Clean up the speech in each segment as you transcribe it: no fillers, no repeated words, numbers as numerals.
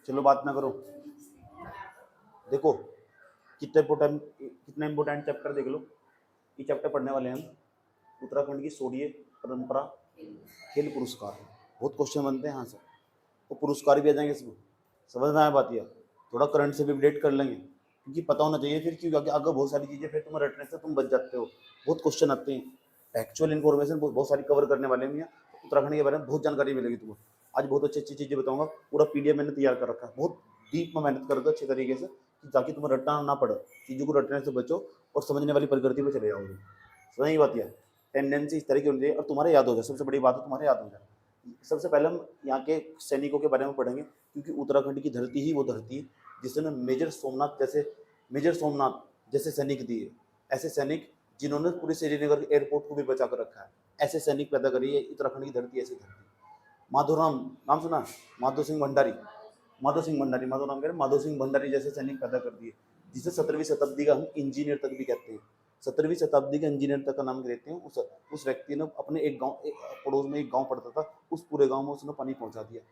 चलो बात ना करो। देखो कितना इम्पोर्टेंट चैप्टर देख लो। ये चैप्टर पढ़ने वाले हैं हम, उत्तराखंड की शौर्य परंपरा खेल पुरस्कार। बहुत क्वेश्चन बनते हैं यहाँ से, तो पुरस्कार भी आ जाएंगे इसमें। समझ में आया बात? यह थोड़ा करंट से भी अपडेट कर लेंगे, क्योंकि पता होना चाहिए फिर, क्योंकि आगे बहुत सारी चीज़ें फिर तुम्हें रटने से तुम बच जाते हो। बहुत क्वेश्चन आते हैं, एक्चुअल इन्फॉर्मेशन बहुत सारी कवर करने वाले हैं। उत्तराखंड के बारे में बहुत जानकारी मिलेगी तुम्हें। आज बहुत अच्छी अच्छी चीज़ें बताऊंगा। पूरा पीडीएफ मैंने तैयार कर रखा है, बहुत डीप में मेहनत कर दो अच्छे तरीके से, ताकि तुम्हें रटना ना पड़े, चीज़ों को रटने से बचो और समझने वाली प्रकृति पर चले जाओगे। समझ बात यह टेंडेंसी इस तरह की होनी चाहिए और तुम्हारे याद हो जाए। सबसे बड़ी बात है तुम्हारे याद हो जाए। सबसे पहले हम यहाँ के सैनिकों के बारे में पढ़ेंगे, क्योंकि उत्तराखंड की धरती ही वो धरती है जिसने मेजर सोमनाथ जैसे सैनिक दिए। ऐसे सैनिक जिन्होंने पूरे श्रीनगर एयरपोर्ट को भी बचा कर रखा है। ऐसे सैनिक पैदा करी है उत्तराखंड की धरती, ऐसी धरती। माधोराम नाम सुना? माधो सिंह भंडारी, माधो सिंह भंडारी जैसे सैनिक पैदा कर दिए, जिसे 17वीं शताब्दी का हम इंजीनियर तक भी कहते हैं। 17वीं शताब्दी के इंजीनियर तक का नाम देते हैं। उस व्यक्ति ने अपने एक पड़ोस में एक गांव पड़ता था, उस पूरे गांव में उसने पानी पहुंचा दिया।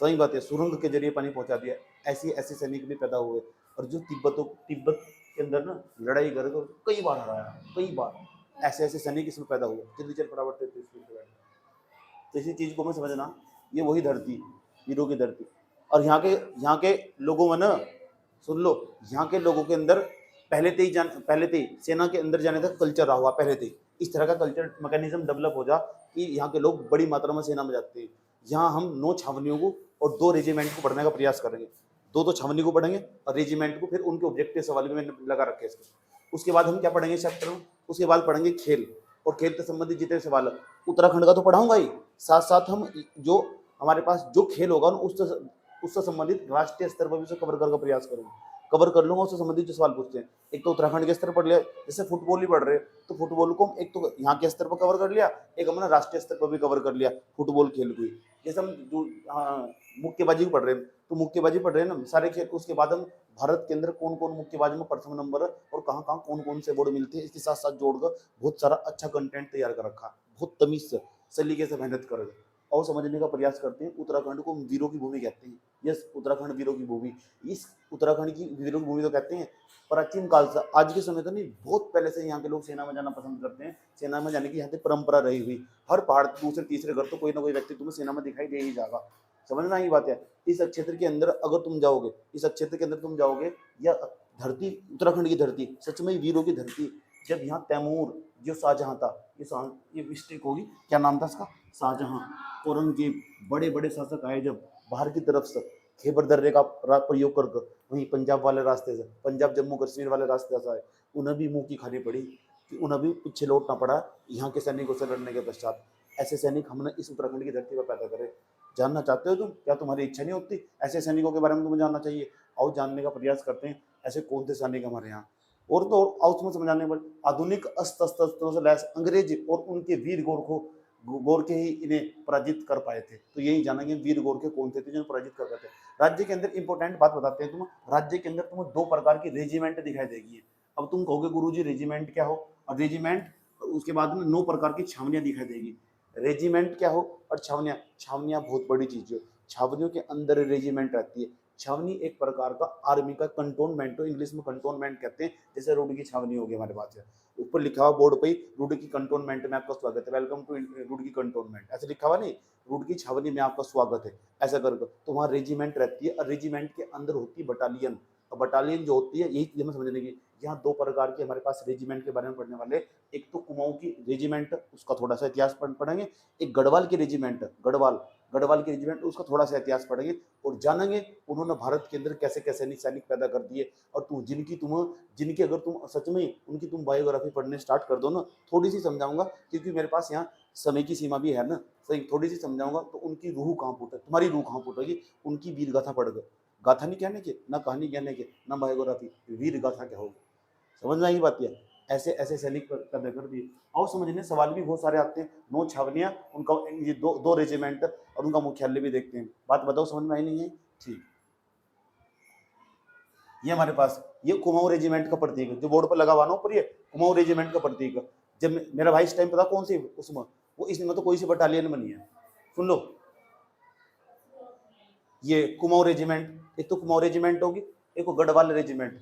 सही बात है, सुरंग के जरिए पानी पहुंचा दिया। ऐसे ऐसे सैनिक भी पैदा हुए, और जो तिब्बत के अंदर ना लड़ाई कर कई बार हराया, कई बार। ऐसे ऐसे सैनिक इसमें पैदा हुए। जल्दी चल फटाफट। तो इसी चीज को मैं समझना, ये वही धरती, वीरों की धरती। और यहाँ के लोगों में ना, सुन लो, यहाँ के लोगों के अंदर पहले से ही सेना के अंदर जाने तक कल्चर रहा हुआ। पहले से ही इस तरह का कल्चर मैकेनिज्म डेवलप हो जा कि यहाँ के लोग बड़ी मात्रा में सेना में जाते हैं। यहाँ हम 9 छावनियों को और 2 रेजिमेंट को पढ़ने का प्रयास करेंगे। 2 छावनी को पढ़ेंगे और रेजिमेंट को, फिर उनके ऑब्जेक्टिव सवाल भी मैंने लगा रखे इसके। उसके बाद हम क्या पढ़ेंगे चैप्टर में? उसके बाद पढ़ेंगे खेल, और खेल से संबंधित जितने सवाल उत्तराखंड का तो पढ़ाऊंगा ही, साथ साथ हम जो हमारे पास जो खेल होगा उससे संबंधित राष्ट्रीय स्तर पर भी उसे कवर करने का प्रयास करूंगा। कवर कर लूंगा, उससे संबंधित जो सवाल पूछते हैं। एक तो उत्तराखंड के स्तर पर पढ़ लिया, जैसे फुटबॉल ही पढ़ रहे हैं तो फुटबॉल को हम एक तो यहाँ के स्तर पर कवर कर लिया, एक हमने राष्ट्रीय स्तर पर भी कवर कर लिया फुटबॉल खेल को ही। जैसे हम मुक्केबाजी को पढ़ रहे हैं तो मुक्केबाजी पढ़ रहे हैं ना सारे खेल। उसके बाद हम भारत के अंदर कौन कौन मुक्केबाजी में प्रथम नंबर है और कहाँ कहाँ कौन कौन से अवार्ड मिलते हैं, इसके साथ साथ जोड़कर बहुत सारा अच्छा कंटेंट तैयार कर रखा है। बहुत तमीज से, सलीके से मेहनत कर और समझने का प्रयास करते हैं। उत्तराखंड को वीरों की भूमि कहते हैं। यस, उत्तराखंड वीरों की भूमि। इस उत्तराखंड की वीरों की भूमि तो कहते हैं प्राचीन काल से, आज के समय तो नहीं, बहुत पहले से यहाँ के लोग सेना में जाना पसंद करते हैं। सेना में जाने की यहाँ की परंपरा रही हुई। हर पहाड़ दूसरे तीसरे घर तो कोई ना कोई व्यक्ति तुम्हें सेना में दिखाई दे ही जाएगा। समझना ही बात है। इस क्षेत्र के अंदर अगर तुम जाओगे, इस क्षेत्र के अंदर तुम जाओगे, या धरती उत्तराखंड की धरती सच में वीरों की धरती। जब यहाँ तैमूर जो शाहजहां था, ये मिस्टेक होगी, क्या नाम था इसका? शाहजहां। औरंगजेब, बड़े बड़े शासक आए जब बाहर की तरफ से, खैबर दर्रे का प्रयोग कर वहीं पंजाब वाले रास्ते से, पंजाब जम्मू कश्मीर वाले रास्ते से आए, उन्हें भी मुंह की खानी पड़ी, कि उन्हें भी पीछे लौटना पड़ा यहाँ के सैनिकों से लड़ने के पश्चात। ऐसे सैनिक हमने इस उत्तराखंड की धरती पर पैदा करे। जानना चाहते हो तुम? क्या तुम्हारी इच्छा नहीं होती ऐसे सैनिकों के बारे में तुम्हें जानना चाहिए? और जानने का प्रयास करते हैं ऐसे कौन से सैनिक हमारे यहाँ। और तो और तुम्हें समझाने पर, आधुनिक अस्त्र शस्त्रों से लैस अंग्रेज और उनके वीर गोरखे ही इन्हें पराजित कर पाए थे। तो यही जानेंगे वीर गोरखे कौन थे जिन्हें पराजित कर पाए थे। राज्य के अंदर इंपॉर्टेंट बात बताते हैं तुम। राज्य के अंदर तुम्हें 2 प्रकार की रेजिमेंट दिखाई देगी। अब तुम कहोगे गुरुजी रेजिमेंट क्या हो? और रेजिमेंट, उसके बाद में 9 प्रकार की छावनियां दिखाई देगी। रेजिमेंट क्या हो और छावनियां बहुत बड़ी चीज है। छावनियों के अंदर रेजिमेंट रहती है। छावनी एक प्रकार का आर्मी का कंटोनमेंट हो, इंग्लिश में कंटोनमेंट कहते हैं। जैसे रोड की छावनी होगी हमारे पास है, ऊपर लिखा हुआ बोर्ड पे रुड़की कंटोनमेंट में आपका स्वागत है, वेलकम टू रुड़की कंटोनमेंट, ऐसे लिखा हुआ नहीं, रुड़की छावनी में आपका स्वागत है, ऐसा करके। तो वहाँ रेजिमेंट रहती है और रेजिमेंट के अंदर होती है बटालियन। और बटालियन जो होती है, यही चीजें समझने की। यहाँ 2 प्रकार के हमारे पास रेजिमेंट के बारे में पढ़ने वाले। एक तो कुमाऊं की रेजिमेंट, उसका थोड़ा सा इतिहास पढ़ेंगे। एक गढ़वाल की रेजिमेंट, गढ़वाल की रेजिमेंट, उसका थोड़ा सा इतिहास पढ़ेंगे और जानेंगे उन्होंने भारत के अंदर कैसे कैसे सैनिक पैदा कर दिए। और जिनकी अगर तुम सच में उनकी तुम बायोग्राफी पढ़ने स्टार्ट कर दो ना, थोड़ी सी समझाऊंगा क्योंकि मेरे पास यहाँ समय की सीमा भी है ना, सही, थोड़ी सी समझाऊंगा तो उनकी रूह कहाँ फूटे, तुम्हारी रूह कहाँ फूटेगी। उनकी वीर गाथा पढ़ गए, गाथा नहीं कहने के, ना कहानी कहने के, ना बायोग्राफी, वीर गाथा क्या होगी। समझ में आई बात? है ऐसे ऐसे सैनिक पैदा कर दिए। और समझने सवाल भी बहुत सारे आते हैं। 9 छावनियां, उनका ये 2 रेजिमेंट और उनका मुख्यालय भी देखते हैं। बात बताओ, समझ में आई नहीं है? ठीक, ये हमारे पास ये कुमाऊं रेजिमेंट का प्रतीक है, जो बोर्ड पर लगा हुआ ना ऊपर, ये कुमाऊं रेजिमेंट का प्रतीक है। जब मेरा भाई इस टाइम पता कौन सी उसमें, वो इसमें तो कोई सी बटालियन बनी है, सुन लो, ये कुमाऊं रेजिमेंट, एक तो कुमाऊं रेजिमेंट होगी, एक गढ़वाल रेजिमेंट,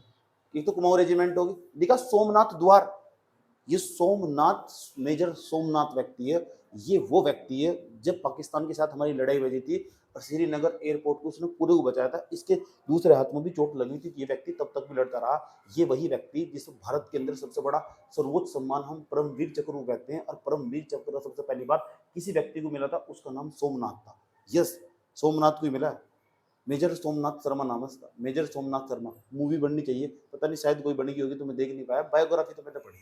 एक तो कुमाऊं रेजिमेंट होगी। देखा सोमनाथ द्वार, ये सोमनाथ, मेजर सोमनाथ व्यक्ति है, ये वो व्यक्ति है जब पाकिस्तान के साथ हमारी लड़ाई बजी थी और श्रीनगर एयरपोर्ट को उसने पूरे को बचाया था, इसके दूसरे हाथ में भी चोट लगी थी, ये व्यक्ति तब तक भी लड़ता रहा। ये वही व्यक्ति जिस भारत के अंदर सबसे बड़ा सर्वोच्च सम्मान हम परमवीर चक्र को कहते हैं, और परमवीर चक्र सबसे पहली बार किसी व्यक्ति को मिला था, उसका नाम सोमनाथ था। यस, सोमनाथ को ही मिला, मेजर सोमनाथ शर्मा नाम है उसका, मेजर सोमनाथ शर्मा। मूवी बननी चाहिए, पता नहीं शायद कोई बनी होगी तो मैं देख नहीं पाया, बायोग्राफी तो मैंने पढ़ी,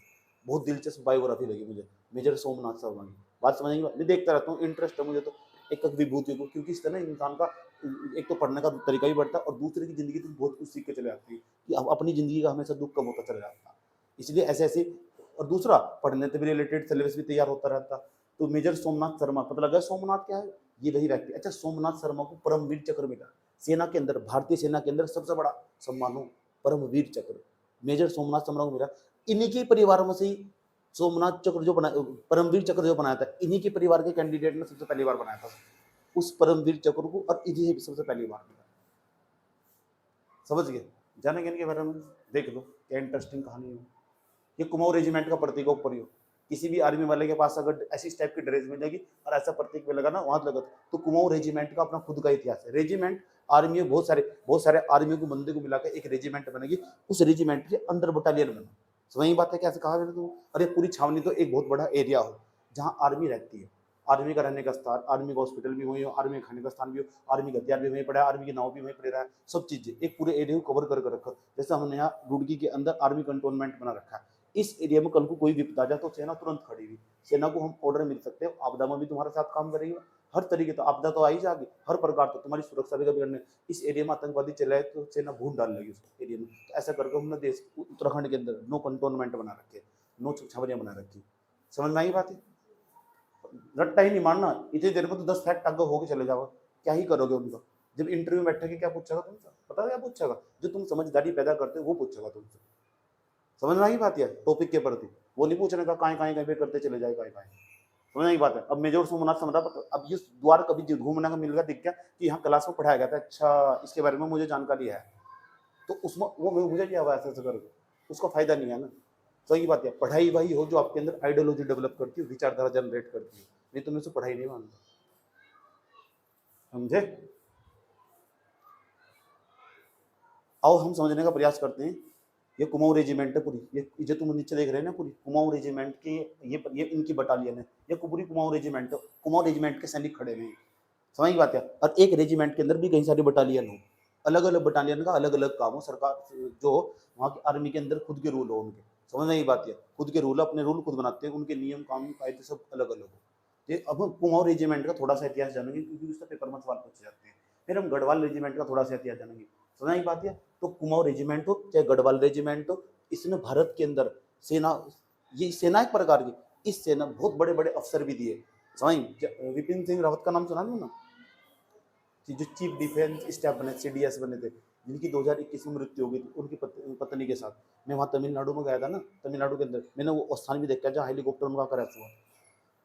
बहुत दिलचस्प बायोग्राफी लगी मुझे मेजर सोमनाथ शर्मा की। बात समझ आई? मैं देखता रहता हूँ, इंटरेस्ट है मुझे तो एक एक विभूति को, क्योंकि इस तरह इंसान का एक तो पढ़ने का तरीका भी बढ़ता है और दूसरे की जिंदगी तो बहुत कुछ सीख के चले आती है कि अब अपनी जिंदगी का हमेशा दुख कम होता चला जाता है, इसलिए ऐसे ऐसे। और दूसरा, पढ़ने से भी रिलेटेड सिलेबस भी तैयार होता रहता। तो मेजर सोमनाथ शर्मा, पता लगा सोमनाथ क्या है, ये वही व्यक्ति। अच्छा, सोमनाथ शर्मा को परमवीर चक्र मिला, सेना के अंदर, भारतीय सेना के अंदर सबसे बड़ा सम्मान हो परमवीर चक्र, मेजर सोमनाथ शर्मा को मिला। इन्हीं के परिवार में से ही सोमनाथ चक्र जो बना, परमवीर चक्र जो बनाया था, इन्हीं के परिवार के कैंडिडेट ने सबसे पहली बार बनाया था उस परमवीर चक्र को, और इन्हीं सबसे पहली बार मिला। समझ गए? जानेंगे इनके बारे में, देख लो क्या इंटरेस्टिंग कहानी है। ये कुमाऊं रेजिमेंट का प्रतीक है, ऊपर ही हो, किसी भी आर्मी वाले के पास अगर ऐसी टाइप की ड्रेस मिलेगी और ऐसा प्रतीक भी लगा ना वहां लगा, तो कुमाऊं रेजिमेंट का अपना खुद का इतिहास है। रेजिमेंट आर्मी में बहुत सारे आर्मी को बंदे को मिलाकर एक रेजिमेंट बनेगी, उस रेजिमेंट के अंदर बटालियन बना। वही बात है, कैसे कहा मैंने तुम? अरे पूरी छावनी तो एक बहुत बड़ा एरिया हो जहाँ आर्मी रहती है, आर्मी का रहने का स्थान, आर्मी का हॉस्पिटल भी वही हो, आर्मी का खाने का स्थान भी हो, आर्मी का हथियार भी वहीं पड़ा है, आर्मी की नाव भी वहीं पड़े रहा है, सब चीजें एक पूरे एरिया को कवर कर रखा। जैसे हमने यहाँ रुड़की के अंदर आर्मी कंटोनमेंट बना रखा है, इस एरिया में कल को कोई विपदा आ जाए तो सेना तुरंत खड़ी हुई, सेना को हम ऑर्डर मिल सकते हैं, आपदा में भी तुम्हारे साथ काम करेगी, हर तरीके तो आपदा तो आ ही जाएगी, हर प्रकार तो तुम्हारी सुरक्षा भी कभी करने। इस एरिया में आतंकवादी चलाए तो सेना भून डाल लेगी उस एरिया में। तो ऐसा करके हमने देश उत्तराखंड के अंदर नो कंटोनमेंट बना रखे, नो छावनियां बना रखी। समझ में आई बात है? रट्टा ही नहीं मारना, इतनी देर में तो 10 फैक्ट आगे होके चले जाओ, क्या ही करोगे उनका? जब इंटरव्यू में बैठेगा क्या पूछेगा तुमसे, पता है क्या पूछेगा? जो तुम समझदारी पैदा करते हो वो पूछेगा तुमसे। समझ में आई बात है टॉपिक के प्रति? वो नहीं पूछने का कहीं कहीं कहीं करते चले जाए कहीं कहीं। समझ में आई बात है? अब मेजर सोमनाथ समझा, अब ये द्वार कभी घूमने का मिल गया, दिख गया कि यहाँ क्लास में पढ़ाया गया था, अच्छा इसके बारे में मुझे जानकारी है, तो उसमें वो मुझे क्या हुआ ऐसे करके, उसका फायदा नहीं है ना। सही बात है, पढ़ाई वही हो जो आपके अंदर आइडियोलॉजी डेवलप करती है, विचारधारा जनरेट करती है, नहीं तो मैं उससे पढ़ाई नहीं मानता। समझे? आओ हम समझने का प्रयास करते हैं। ये कुमाऊं रेजिमेंट है पूरी, ये जो तुम नीचे देख रहे हैं ना, पूरी कुमाऊं रेजिमेंट की ये इनकी बटालियन है, ये पूरी कुमाऊं रेजिमेंट है, कुमाऊं रेजिमेंट के सैनिक खड़े हुए हैं। समझ बात है? और एक रेजिमेंट के अंदर भी कई सारी बटालियन हो, अलग अलग बटालियन का अलग अलग काम हो, सरकार जो वहाँ की आर्मी के अंदर खुद के रूल हो उनके। समझ में ये बात है? खुद के रूल, अपने रूल खुद बनाते हैं, उनके नियम कानून कायदे सब अलग अलग हो। अब हम कुमाऊं रेजिमेंट का थोड़ा सा इतिहास जानेंगे, क्योंकि उससे पेपर में सवाल पूछे जाते हैं। फिर हम गढ़वाल रेजिमेंट का थोड़ा सा इतिहास जानेंगे। समझ आई बात है? तो कुमाऊं रेजिमेंट हो चाहे गढ़वाल रेजिमेंट हो, इसने भारत के अंदर सेना, ये सेना एक प्रकार की, इस सेना बहुत बड़े बड़े अफसर भी दिए। समझ, विपिन सिंह रावत का नाम सुना नहीं ना, जो चीफ डिफेंस स्टाफ बने, सीडीएस बने थे, जिनकी 2021 में मृत्यु हो गई थी उनकी पत्नी के साथ। मैं वहाँ तमिलनाडु में गया था ना, तमिलनाडु के अंदर मैंने वो स्थान भी देखा जहाँ हेलीकॉप्टर उनका क्रैश हुआ,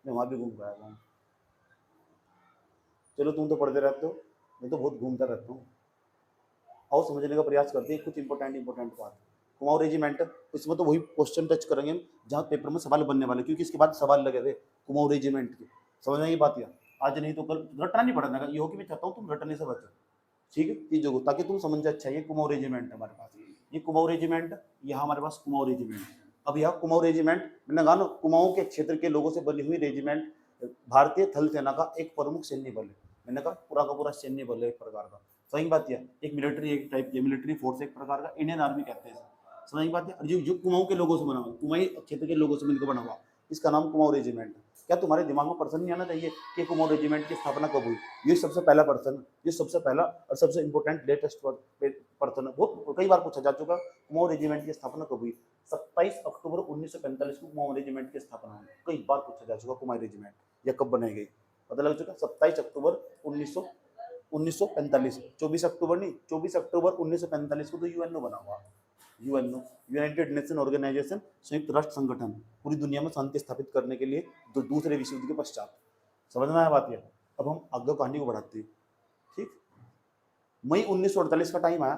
मैं वहाँ भी घूम के आया था। चलो तुम तो पढ़ते रहते हो, मैं तो बहुत घूमता रहता हूँ। और समझने का प्रयास करते हैं कुछ इंपॉर्टेंट बात। कुमाऊं रेजिमेंट, इसमें तो वही क्वेश्चन टच करेंगे हम जहाँ पेपर में सवाल बनने वाले, क्योंकि इसके बाद सवाल लगे थे कुमाऊं रेजिमेंट के। समझ में ये बात या आज नहीं तो कल रटना नहीं पड़ना का, ये हो कि मैं चाहता हूँ तुम रटने से बचो, ठीक है, चीजों को, ताकि तुम समझ अच्छा। ये कुमाऊं रेजिमेंट है हमारे पास, ये कुमाऊं रेजिमेंट, यहाँ हमारे पास कुमाऊं रेजिमेंट। अब यहाँ कुमाऊं रेजिमेंट, मैंने कहा ना कुमाऊं के क्षेत्र के लोगों से बनी हुई रेजिमेंट भारतीय थल सेना का एक प्रमुख सैन्य बल है। मैंने कहा पूरा का पूरा सैन्य बल है एक प्रकार का। सही बात है? एक मिलिट्री, एक टाइप की मिलिट्री फोर्स एक प्रकार का, इंडियन आर्मी कहते हैं। समझ बात है? जो कुमाऊं के लोगों से बना हुआ, कुमाऊं क्षेत्र के लोगों से मिलकर बना हुआ, इसका नाम कुमाऊं रेजिमेंट है। क्या तुम्हारे दिमाग में पर्सन नहीं आना चाहिए कि कुमाऊं रेजिमेंट की स्थापना कब हुई? ये सबसे पहला पर्सन, ये सबसे पहला और सबसे इंपॉर्टेंट लेटेस्ट पर्सन है, बहुत कई बार पूछा जा चुका। कुमाऊं रेजिमेंट की स्थापना कब हुई? 27 अक्टूबर 1945 को कुमाऊं रेजिमेंट की स्थापना हुई। कई बार पूछा जा चुका कुमाऊं रेजिमेंट या कब बनाई गई, पता लग चुका। 27 अक्टूबर 1945, 24 अक्टूबर नहीं, 24 अक्टूबर 1945 को तो यूएनओ बना हुआ। यूएनओ, यूनाइटेड नेशन ऑर्गेनाइजेशन, संयुक्त राष्ट्र संगठन, पूरी दुनिया में शांति स्थापित करने के लिए दूसरे विश्व युद्ध के पश्चात। समझ में आया बात? है अब हम आगे कहानी को बढ़ाते हैं, ठीक। मई 1948 का टाइम आया,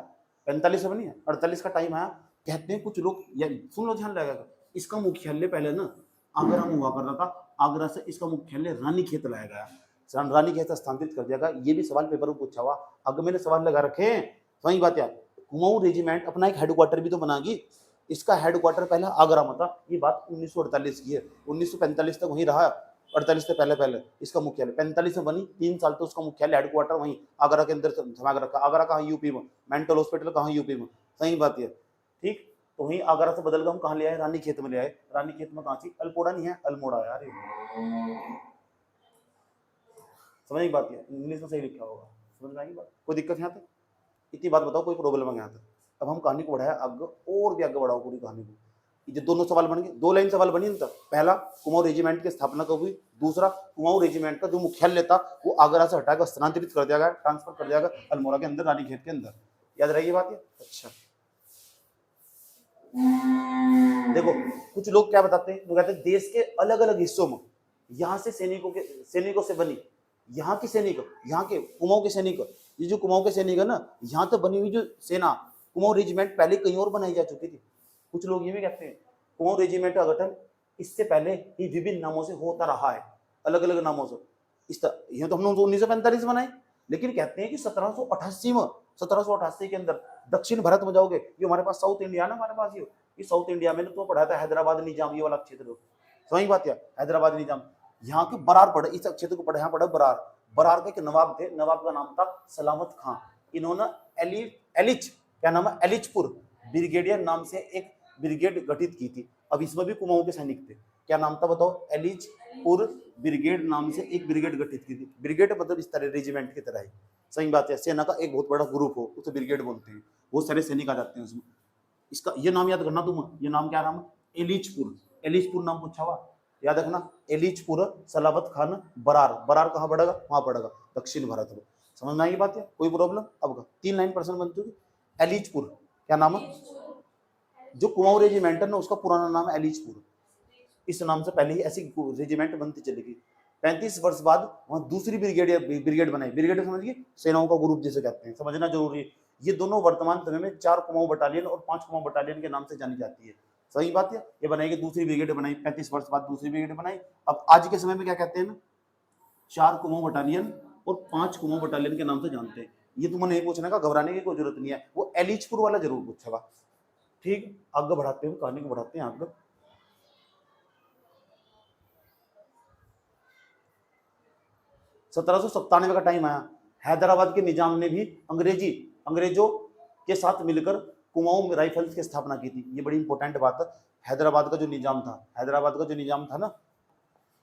45 में नहीं है, 48 का टाइम आया। कहते हैं कुछ लोग, या सुन लो ध्यान लगेगा, इसका मुख्यालय पहले ना आगरा में हुआ करता था, आगरा से इसका मुख्यालय रानीखेत लाया गया, रानीखेत स्थानांतरित कर दिया गया। ये भी सवाल पेपर में पूछा हुआ, अगर मैंने सवाल लगा रखे हैं। वही बात है, कुमाऊं रेजिमेंट अपना एक हेडक्वार्टर भी तो बनागी, इसका हेडक्वार्टर पहले आगरा में था। ये बात 1948 की है, 1945 तक वहीं रहा, 48 से पहले पहले इसका मुख्यालय 45 में बनी, 3 साल तो उसका मुख्यालय हेडक्वार्टर वहीं आगरा के अंदर थमा के रखा। आगरा कहाँ? यूपी में। मेंटल हॉस्पिटल कहाँ? यूपी में। सही बात है, ठीक। तो वहीं आगरा से बदल कर हम कहाँ ले आए? रानीखेत में ले आए। रानीखेत में कहाँ थी? अल्मोड़ा नहीं है, अल्मोड़ा यार, समझ की बात है, इंग्लिश में सही लिखा होगा, समझ में आएगी बात? कोई दिक्कत यहाँ तक? इतनी बात बताओ, कोई प्रॉब्लम है यहाँ तक? अब हम कहानी को बढ़ाया आगे, और भी आगे बढ़ाओ पूरी कहानी को। ये दोनों सवाल बन गए, 2 लाइन सवाल बनी ना। पहला, कुमाऊं रेजिमेंट की स्थापना कब हुई? दूसरा, कुमाऊं रेजिमेंट का जो मुख्यालय था वो आगरा से हटाकर स्थानांतरित कर दिया गया, ट्रांसफर कर दिया गया अल्मोड़ा के अंदर, रानीखेत के अंदर। याद रहेगी बात ये? अच्छा, देखो कुछ लोग क्या बताते हैं, वो कहते हैं देश के अलग अलग हिस्सों में यहाँ से सैनिकों से बनी, यहाँ के सैनिक, यहाँ के कुमाऊं के सैनिक, ये जो कुमाऊं के सैनिक है ना, यहाँ तो बनी हुई जो सेना कुमाऊं रेजिमेंट पहले कहीं और बनाई जा चुकी थी। कुछ लोग ये भी कहते हैं कुमाऊं रेजिमेंट का गठन इससे पहले ही विभिन्न नामों से होता रहा है, अलग अलग नामों से। ये तो हमने 1945 बनाए, लेकिन कहते हैं कि 1788 में, 1788 के अंदर दक्षिण भारत में जाओगे, ये हमारे पास साउथ इंडिया ना, हमारे पास ये साउथ इंडिया में तो पढ़ा था हैदराबाद निजाम, ये वाला क्षेत्र। सही बात है, हैदराबाद निजाम। यहाँ के बरार पढ़े, इस क्षेत्र को पढ़े, यहाँ पढ़े बरार। बरार के नवाब थे, नवाब का नाम था सलामत खां। इन्होंने एलिच, क्या नाम है, एलिचपुर ब्रिगेडियर नाम से एक ब्रिगेड गठित की थी। अब इसमें भी कुमाऊं के सैनिक थे। क्या नाम था बताओ? एलिचपुर ब्रिगेड नाम से एक ब्रिगेड गठित की थी। ब्रिगेड मतलब इस तरह रेजिमेंट की तरह है। सही बात है, सेना का एक बहुत बड़ा ग्रुप हो उसे ब्रिगेड बोलते हैं, बहुत सारे सैनिक आ जाते हैं उसमें। इसका ये नाम याद करना तुम, ये नाम क्या नाम? एलिचपुर। एलिचपुर नाम पूछा हुआ, याद रखना। एलिचपुर, सलाबत खान, बरार। बरार कहाँ पड़ेगा? वहां पड़ेगा दक्षिण भारत में। समझ में आएगी बात है? कोई प्रॉब्लम? अब का 3 लाइन प्रश्न बन चुकी। एलिचपुर क्या नाम है? जो कुमाऊं रेजिमेंट है ना, उसका पुराना नाम है एलिचपुर। इस नाम से पहले ही ऐसी रेजिमेंट बनती चलेगी। 35 वर्ष बाद वहां दूसरी ब्रिगेड बनाई। ब्रिगेड समझिए, सेनाओं का ग्रुप जिसे कहते हैं, समझना जरूरी है। ये दोनों वर्तमान समय में 4 कुमाऊं बटालियन और 5 कुमाऊं बटालियन के नाम से जानी जाती है। सही बात है, ये बनाई, दूसरी ब्रिगेड बनाई, 35 वर्ष बाद दूसरी ब्रिगेड बनाई। अब आज के समय में क्या कहते हैं ना, 4 कुमाऊं बटालियन और 5 कुमाऊं बटालियन के नाम से जानते हैं। ये तुम्हें नहीं पूछने का, घबराने की कोई जरूरत नहीं है, वो एलिचपुर वाला जरूर पूछेगा। ठीक, आगे बढ़ाते हैं, कहानी को बढ़ाते हैं आगे। 1797 का टाइम आया, हैदराबाद के निजाम ने भी अंग्रेजों के साथ मिलकर कुमाऊं राइफल्स की स्थापना की थी। ये बड़ी इंपॉर्टेंट बात है। हैदराबाद का जो निजाम था ना,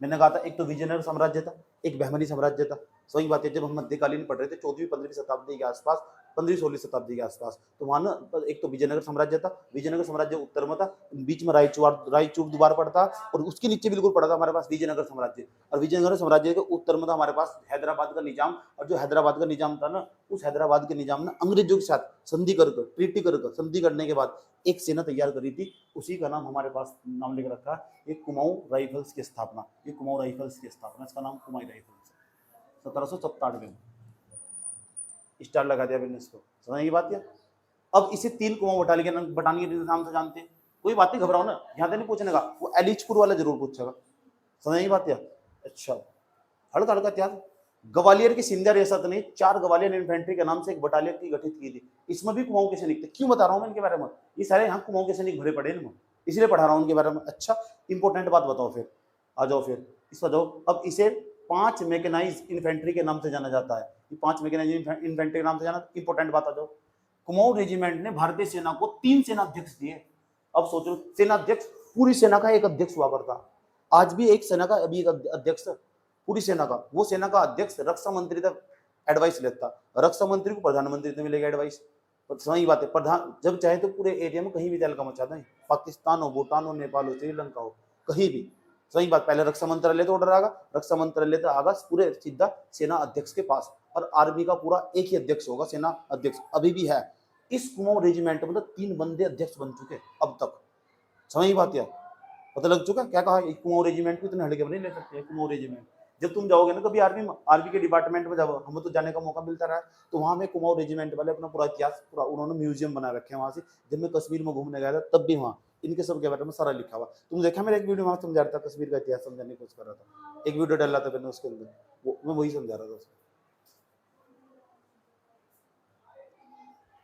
मैंने कहा था एक तो विजयनगर साम्राज्य था, एक बहमनी साम्राज्य था। सही बात है, जब हम मध्यकालीन पढ़ रहे थे 14वीं 15वीं शताब्दी के आसपास, 15वीं 16वीं शताब्दी के आसपास, तो वहां ना एक तो विजयनगर साम्राज्य था। विजयनगर साम्राज्य उत्तर में था, बीच में रायचूर द्वार पड़ता, और उसके नीचे बिल्कुल पड़ा था हमारे पास विजयनगर साम्राज्य। और विजयनगर साम्राज्य के उत्तर में था हमारे पास हैदराबाद का निजाम। और जो हैदराबाद का निजाम था ना, उस हैदराबाद के निजाम ने अंग्रेजों के साथ संधि कर संधि करने के बाद एक सेना तैयार करी थी, उसी का नाम हमारे पास नाम लिख रखा है, ये कुमाऊं राइफल्स की स्थापना। ये कुमाऊं राइफल्स की स्थापना, इसका नाम कुमाऊं राइफल्स 1797 में स्टार लगा दिया बिजनेस को। समझ की बात है? अब इसे 3 कुमाऊं बटालियन के नाम से जानते हैं। कोई बात नहीं, घबराओ ना, यहाँ से नहीं पूछने का, वो एलिचपुर वाला जरूर पूछेगा। समझ की बात है? अच्छा, हल्का हल्का त्याग। ग्वालियर की सिंधिया रियासत ने 4 ग्वालियर इन्फेंट्री के नाम से एक बटालियन की गठित की थी। इसमें भी कुमाऊं के सैनिक थे। क्यों बता रहा हूं मैं इनके बारे में? ये सारे यहाँ कुमाऊं के सैनिक भरे पड़े हैं, इसलिए पढ़ा रहा हूं उनके बारे में। अच्छा, इंपॉर्टेंट बात बताओ फिर, आ जाओ फिर इस पर जाओ। अब इसे 5 मैकेनाइज इन्फेंट्री के नाम से जाना जाता है। ये 5 मैकेनाइज इन्फेंट्री के नाम से जाना, इंपॉर्टेंट बात आ जाओ। कुमाऊं रेजिमेंट ने भारतीय सेना को 3 सेनाध्यक्ष दिए। अब सोचो, सेनाध्यक्ष पूरी सेना का एक अध्यक्ष हुआ करता। आज भी एक सेना का अभी एक अध्यक्ष पूरी सेना का, वो सेना का अध्यक्ष रक्षा मंत्री तक एडवाइस लेता। रक्षा मंत्री को प्रधानमंत्री से मिलेगा एडवाइस। सही बात है, प्रधान जब चाहे तो पूरे एरिया में कहीं भी तहलका मचा दें, पाकिस्तान हो, भूटान हो, नेपाल हो, श्रीलंका हो, कहीं भी। सही बात, पहले रक्षा मंत्रालय तो ऑर्डर आगा, रक्षा मंत्रालय तो आगा पूरे सीधा सेना अध्यक्ष के पास, और आर्मी का पूरा एक ही अध्यक्ष होगा, सेना अध्यक्ष अभी भी है। इस कुमाऊं रेजिमेंट में तो 3 बंदे अध्यक्ष बन चुके अब तक। समझ बात है? पता लग चुका क्या कहा? कुमाऊं रेजिमेंट को इतने हल्के में नहीं ले सकते। कुमाऊं रेजिमेंट जब तुम जाओगे ना कभी आर्मी के डिपार्टमेंट में, जब हमें तो जाने का मौका मिलता रहा, तो वहाँ में कुमाऊं रेजिमेंट वाले अपना पूरा इतिहास पूरा उन्होंने म्यूजियम बना रखे हैं वहाँ से। जब मैं कश्मीर में घूमने गया था तब भी वहाँ इनके सब के बारे में सारा लिखा हुआ। तुम देखा मेरा एक वीडियो वहाँ समझा रहा था, कश्मीर का इतिहास समझाने की कोशिश कर रहा था, एक वीडियो डाला था मैंने उसके अंदर, मैं वही समझा रहा था उसको।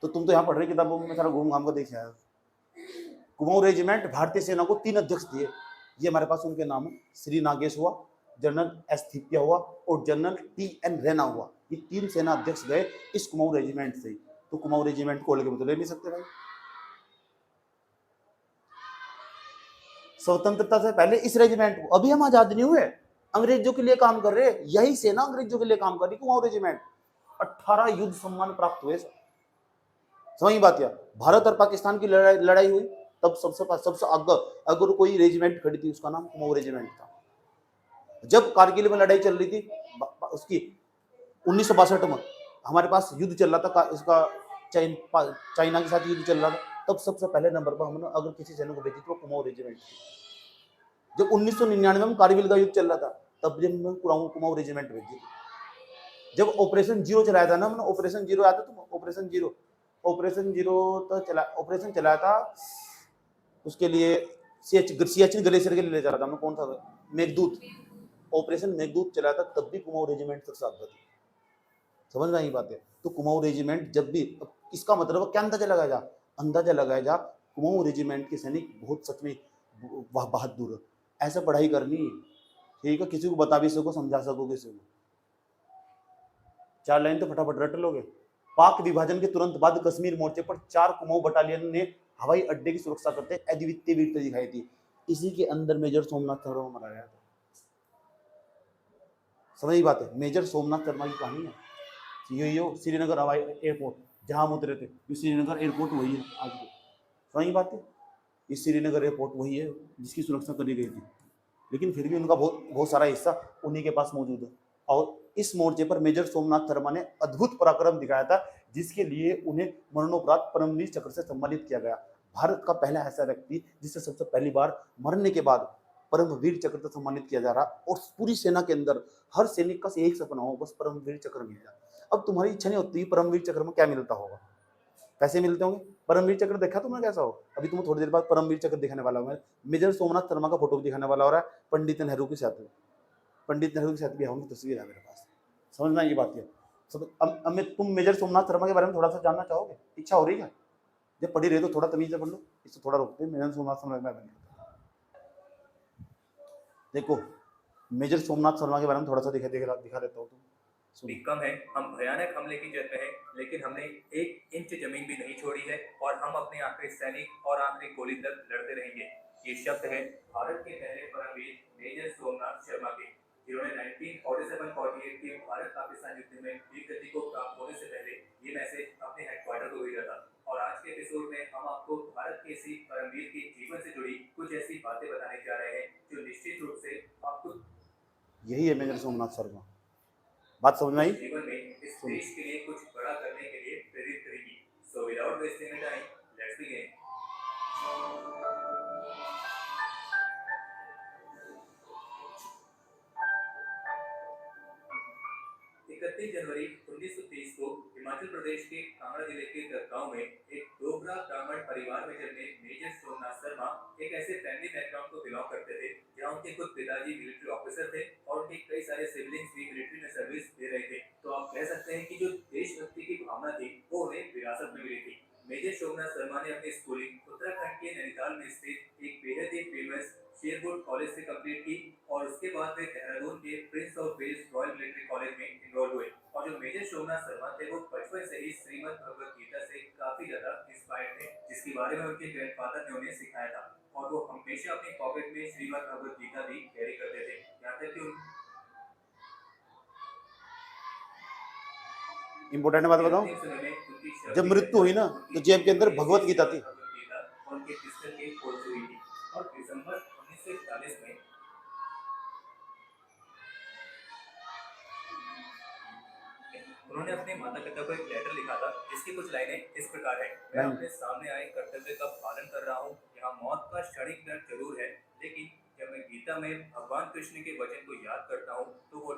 तो तुम तो यहाँ पढ़ रहे किताबों में सारा घूम घाम को देखे आया। कुमाऊं रेजिमेंट भारतीय सेना को 3 अध्यक्ष दिए, ये हमारे पास उनके नाम है, श्री नागेश हुआ, जनरल एस थिपिया हुआ और जनरल टी.एन. रैना हुआ। ये 3 सेना अध्यक्ष गए इस कुमाऊं रेजिमेंट से। तो कुमाऊं रेजिमेंट को लेकर तो ले नहीं सकते भाई। स्वतंत्रता से पहले इस रेजिमेंट को, अभी हम आजाद नहीं हुए, अंग्रेजों के लिए काम कर रहे हैं, यही सेना अंग्रेजों के लिए काम कर रही कुमाऊं रेजिमेंट। 18 युद्ध सम्मान प्राप्त हुए। समझ बात। या भारत और पाकिस्तान की लड़ाई हुई तब सबसे अगर कोई रेजिमेंट खड़ी थी उसका नाम कुमाऊं रेजिमेंट था। जब कारगिल में लड़ाई चल रही थी उसकी 1962 में, हमारे पास युद्ध चल रहा था इसका, चाइना के साथ युद्ध चल रहा था, तब सबसे पहले नंबर पर हमने अगर किसी सेना को भेजी तो कुमाऊं रेजिमेंट थी। जब 1999 में कारगिल का युद्ध चल रहा था तब जब हमने कुमाऊं रेजिमेंट भेजी। जब ऑपरेशन जीरो चलाया था ना हमने, ऑपरेशन जीरो आया था, तो ऑपरेशन जीरो तो ऑपरेशन चलाया था उसके लिए सियाचिन ग्लेशियर के लिए ले जा रहा था, कौन सा, मेघदूत, ऑपरेशन मेघदूत चलाया था, तब भी कुमाऊं रेजिमेंट सबसे आगे थी। समझ में आई बात है। तो कुमाऊं रेजिमेंट जब भी, इसका मतलब क्या अंदाजा लगाया जा कुमाऊं रेजिमेंट के सैनिक बहुत सच में बहादुर है। ऐसा पढ़ाई करनी है, ठीक है, किसी को बता भी सको, समझा सको किसी को, 4 लाइन तो फटाफट रट लोगे। पाक विभाजन के तुरंत बाद कश्मीर मोर्चे पर 4 कुमाऊं बटालियन ने हवाई अड्डे की सुरक्षा करते अद्वितीय वीरता दिखाई थी। इसी के अंदर मेजर सोमनाथ शर्मा मारा गया था। समझ बात है, मेजर सोमनाथ शर्मा की कहानी है। यो श्रीनगर हवाई एयरपोर्ट जहां हम उतरे थे, श्रीनगर एयरपोर्ट वही है आज भी। समझ बात है, ये श्रीनगर एयरपोर्ट वही है जिसकी सुरक्षा करी गई थी, लेकिन फिर भी उनका बहुत सारा हिस्सा उन्हीं के पास मौजूद है। और इस मोर्चे पर मेजर सोमनाथ शर्मा ने अद्भुत पराक्रम दिखाया था, जिसके लिए उन्हें मरणोपरांत परमवीर चक्र से सम्मानित किया गया। भारत का पहला ऐसा व्यक्ति जिसे सबसे पहली बार मरने के बाद परमवीर चक्र से सम्मानित किया जा रहा, और पूरी सेना के अंदर हर सैनिक का एक सपना हो बस परमवीर चक्र मिल जाए। अब तुम्हारी इच्छा नहीं होती परमवीर चक्र में क्या मिलता होगा, पैसे मिलते होंगे। परमवीर चक्र देखा तुमने कैसा हो, अभी तुम्हें थोड़ी देर बाद परमवीर चक्र दिखाने वाला हूँ। मेजर सोमनाथ शर्मा का फोटो भी दिखाने वाला हो रहा है, पंडित नेहरू के साथ भी उनकी तस्वीर है मेरे पास। समझना ये बात है। अब तुम मेजर सोमनाथ शर्मा के बारे में थोड़ा सा जानना चाहोगे, इच्छा हो रही है? जब पढ़ी रहे तो थोड़ा तमीज से पढ़ लो, इससे थोड़ा रोकते हैं। मेजर सोमनाथ शर्मा के बारे में देखो, मेजर सोमनाथ शर्मा के बारे में थोड़ा सा दिखा देता हूँ। भी कम है, हम भयानक हमले की जद में हैं, लेकिन हमने 1 इंच जमीन भी नहीं छोड़ी है और हम अपने आखिरी सैनिक और आखिरी गोली तक लड़ते रहेंगे। ये शब्द है भारत के पहले परमवीर मेजर सोमनाथ शर्मा के, जिन्होंने 1947-48 के भारत पाकिस्तान युद्ध में वीर गति को प्राप्त होने से पहले ये मैसेज अपने हेडक्वार्टर को भेजा था। और आज के एपिसोड में हम आपको भारत के इसी परमवीर के जीवन से जुड़ी कुछ ऐसी बातें बताने जा रहे हैं जो निश्चित रूप से आपको, यही है मेजर सोमनाथ शर्मा। बात समझ में आई? जीवन में इस देश के लिए कुछ बड़ा करने के लिए प्रेरित करेगी। So without wasting any time, let's begin. 31 जनवरी 1923 को हिमाचल प्रदेश के कांगड़ा जिले के दरगांव में एक डोगरा ब्राह्मण परिवार में जन्मे मेजर सोमनाथ शर्मा एक ऐसे फैमिली बैकग्राउंड को बिलोंग करते थे जहां उनके खुद पिताजी मिलिट्री ऑफिसर थे और उनके कई सारे सिबलिंग्स भी मिलिट्री में सर्विस दे रहे थे। तो आप कह सकते हैं कि जो देशभक्ति की भावना थी वो उन्हें विरासत में मिली थी। मेजर सोमनाथ शर्मा ने अपनी स्कूलिंग उत्तराखंड के नैनीताल में स्थित एक बेहद ही फेमस शेरवुड कॉलेज से कंप्लीट की और उसके बाद वे देहरादून के Prince of Wales Royal Military College में इनरोल हुए। और जो मेजर सोमनाथ शर्मा थे वो बचपन से ही श्रीमद् भगवद गीता से काफी ज्यादा इंस्पायर्ड थे, जिसके बारे में उनके ग्रैंडफादर ने उन्हें सिखाया था और वो हमेशा अपनी पॉकेट में श्रीमद् भगवद गीता भी कैरी करते थे। यहाँ तक कि इंपोर्टेंट बात बताऊं, जब मृत्यु हुई ना तो जेब के अंदर भगवत गीता थी। उनके पिस्टल की खोज हुई थी और दिसंबर 1941 में उन्होंने अपने माता पिता को एक लेटर लिखा था जिसकी कुछ लाइनें इस प्रकार है। मैं अपने सामने आए कर्तव्य का पालन कर रहा हूँ। यहाँ मौत का क्षणिक डर जरूर है, लेकिन जब मैं गीता में भगवान कृष्ण के वचन को याद करता हूँ तो वो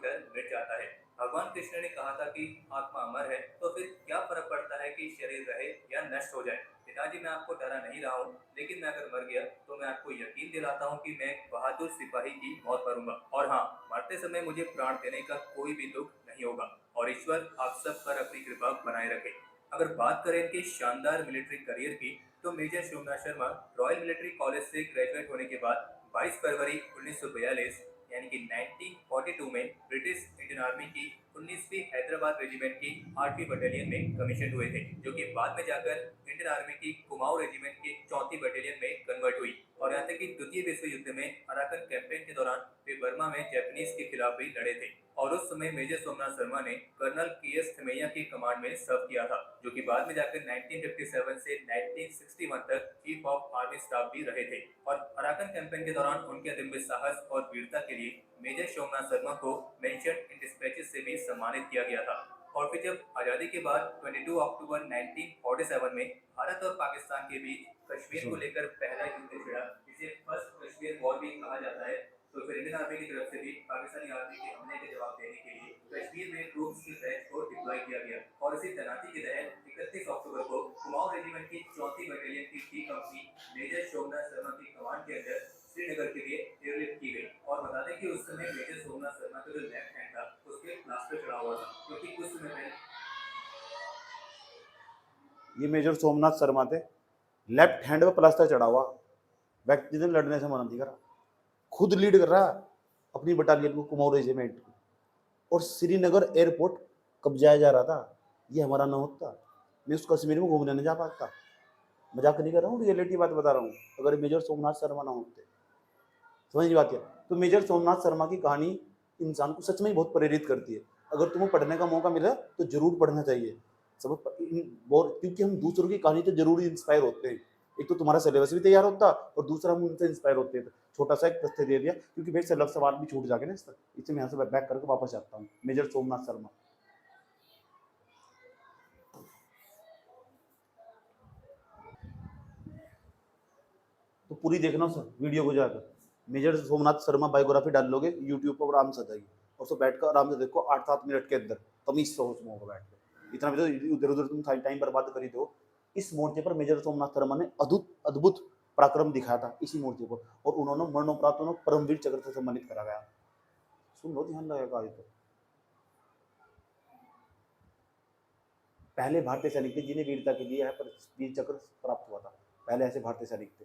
कृष्ण ने कहा था कि आत्मा अमर है, तो फिर क्या फर्क पड़ता है कि शरीर रहे या नष्ट हो जाए। पिताजी, मैं आपको डरा नहीं रहा हूँ, लेकिन मैं अगर मर गया तो मैं आपको यकीन दिलाता हूँ कि मैं एक बहादुर सिपाही की मौत मरूंगा। और हाँ, मरते समय मुझे प्राण देने का कोई भी दुख नहीं होगा, और ईश्वर आप सब पर अपनी कृपा बनाए रखे। अगर बात करें इनके शानदार मिलिट्री करियर की, तो major Shivnath Sharma Royal Military College से ग्रेजुएट होने के बाद 22 फरवरी 1942 यानी कि 1942 में ब्रिटिश इंडियन आर्मी की 19वीं हैदराबाद रेजिमेंट की 8वीं बटालियन में कमीशन हुए थे, जो कि बाद में जाकर इंडियन आर्मी की कुमाऊं रेजिमेंट की 4वीं बटालियन में कन्वर्ट हुई। और यहाँ तक कि द्वितीय विश्व युद्ध में अराकन कैंपेन के दौरान वे बर्मा में जापानीज के खिलाफ भी लड़े थे। और उस समय मेजर सोमनाथ शर्मा ने कर्नल के.एस. थिमैया की कमांड में सर्व किया था, जो कि बाद में जाकर 1957 से 1961 तक चीफ ऑफ आर्मी स्टाफ भी रहे थे। और अराकन कैंपेन के दौरान उनके अदम्य साहस और वीरता के लिए मेजर सोमनाथ शर्मा को मेंशन इन डिस्पैचेस से भी सम्मानित किया गया था। और फिर जब आजादी के बाद 22 अक्टूबर 1947 में भारत और पाकिस्तान के बीच कश्मीर को लेकर पहला युद्ध छिड़ा, जिसे फर्स्ट कश्मीर वॉर भी कहा जाता है, तो फिर इंडियन आर्मी की तरफ से भी पाकिस्तानी आर्मी के हमले के जवाब देने के लिए कश्मीर में ट्रूप्स की बैच को डिप्लॉय किया गया। और इसी तैनाती के तहत 31 अक्टूबर को कुमाऊं रेजिमेंट की 4वीं बटालियन की D company major Somnath Sharma की कमांड के अंदर श्रीनगर के लिए एयरलिफ्ट की गई। और बता दें कि उस समय मेजर सोमनाथ शर्मा का जो लेफ्ट हैंड था उसके प्लास्टर चढ़ा हुआ था, क्योंकि कुछ समय पहले ये मेजर सोमनाथ शर्मा थे, लेफ्ट हैंड पे प्लास्टर चढ़ा हुआ व्यक्ति ने लड़ने से मना नहीं करा, खुद लीड कर रहा अपनी बटालियन को, कुमाऊं रेजिमेंट को, और श्रीनगर एयरपोर्ट कब्जाया जा रहा था। ये हमारा न होता, मैं उस कश्मीर में घूमने नहीं जा पाता। मजाक नहीं कर रहा हूँ, रियलिटी बात बता रहा हूँ। अगर मेजर सोमनाथ शर्मा ना होते, समझ बात है। तो मेजर सोमनाथ शर्मा की कहानी इंसान को सच में ही बहुत प्रेरित करती है। अगर तुम्हें पढ़ने का मौका मिला तो जरूर पढ़ना चाहिए सब, क्योंकि हम दूसरों की कहानी तो जरूर इंस्पायर होते हैं। एक तो तुम्हारा सिलेबस भी तैयार होता और दूसरा हम उनसे इंस्पायर होते हैं। छोटा सा एक तथ्य दे दिया, क्योंकि मेरे से सवाल भी छूट जाके ना इस तक, इससे मैं यहाँ से बैक करके वापस आता हूँ। मेजर सोमनाथ शर्मा तो पूरी देखना सर वीडियो को जाकर। मेजर सोमनाथ शर्मा बायोग्राफी डाल लोगे यूट्यूब पर, आराम से जाएगी, और उसको बैठकर आराम से देखो 8-7 मिनट के अंदर, तमीज से उसमें होगा बैठ के। इतना भी तो इधर उधर तुम टाइम बर्बाद करी दो। इस मोर्चे पर मेजर सोमनाथ शर्मा ने अद्भुत पराक्रम दिखाया था इसी मोर्चे पर, और उन्होंने मरणोपरांत उन्हें परमवीर चक्र से सम्मानित करा गया। सुन लो, ध्यान लगेगा। तो पहले भारतीय सैनिक थे जिन्हें वीरता के लिए यहाँ पर वीर चक्र प्राप्त हुआ था। पहले ऐसे भारतीय सैनिक थे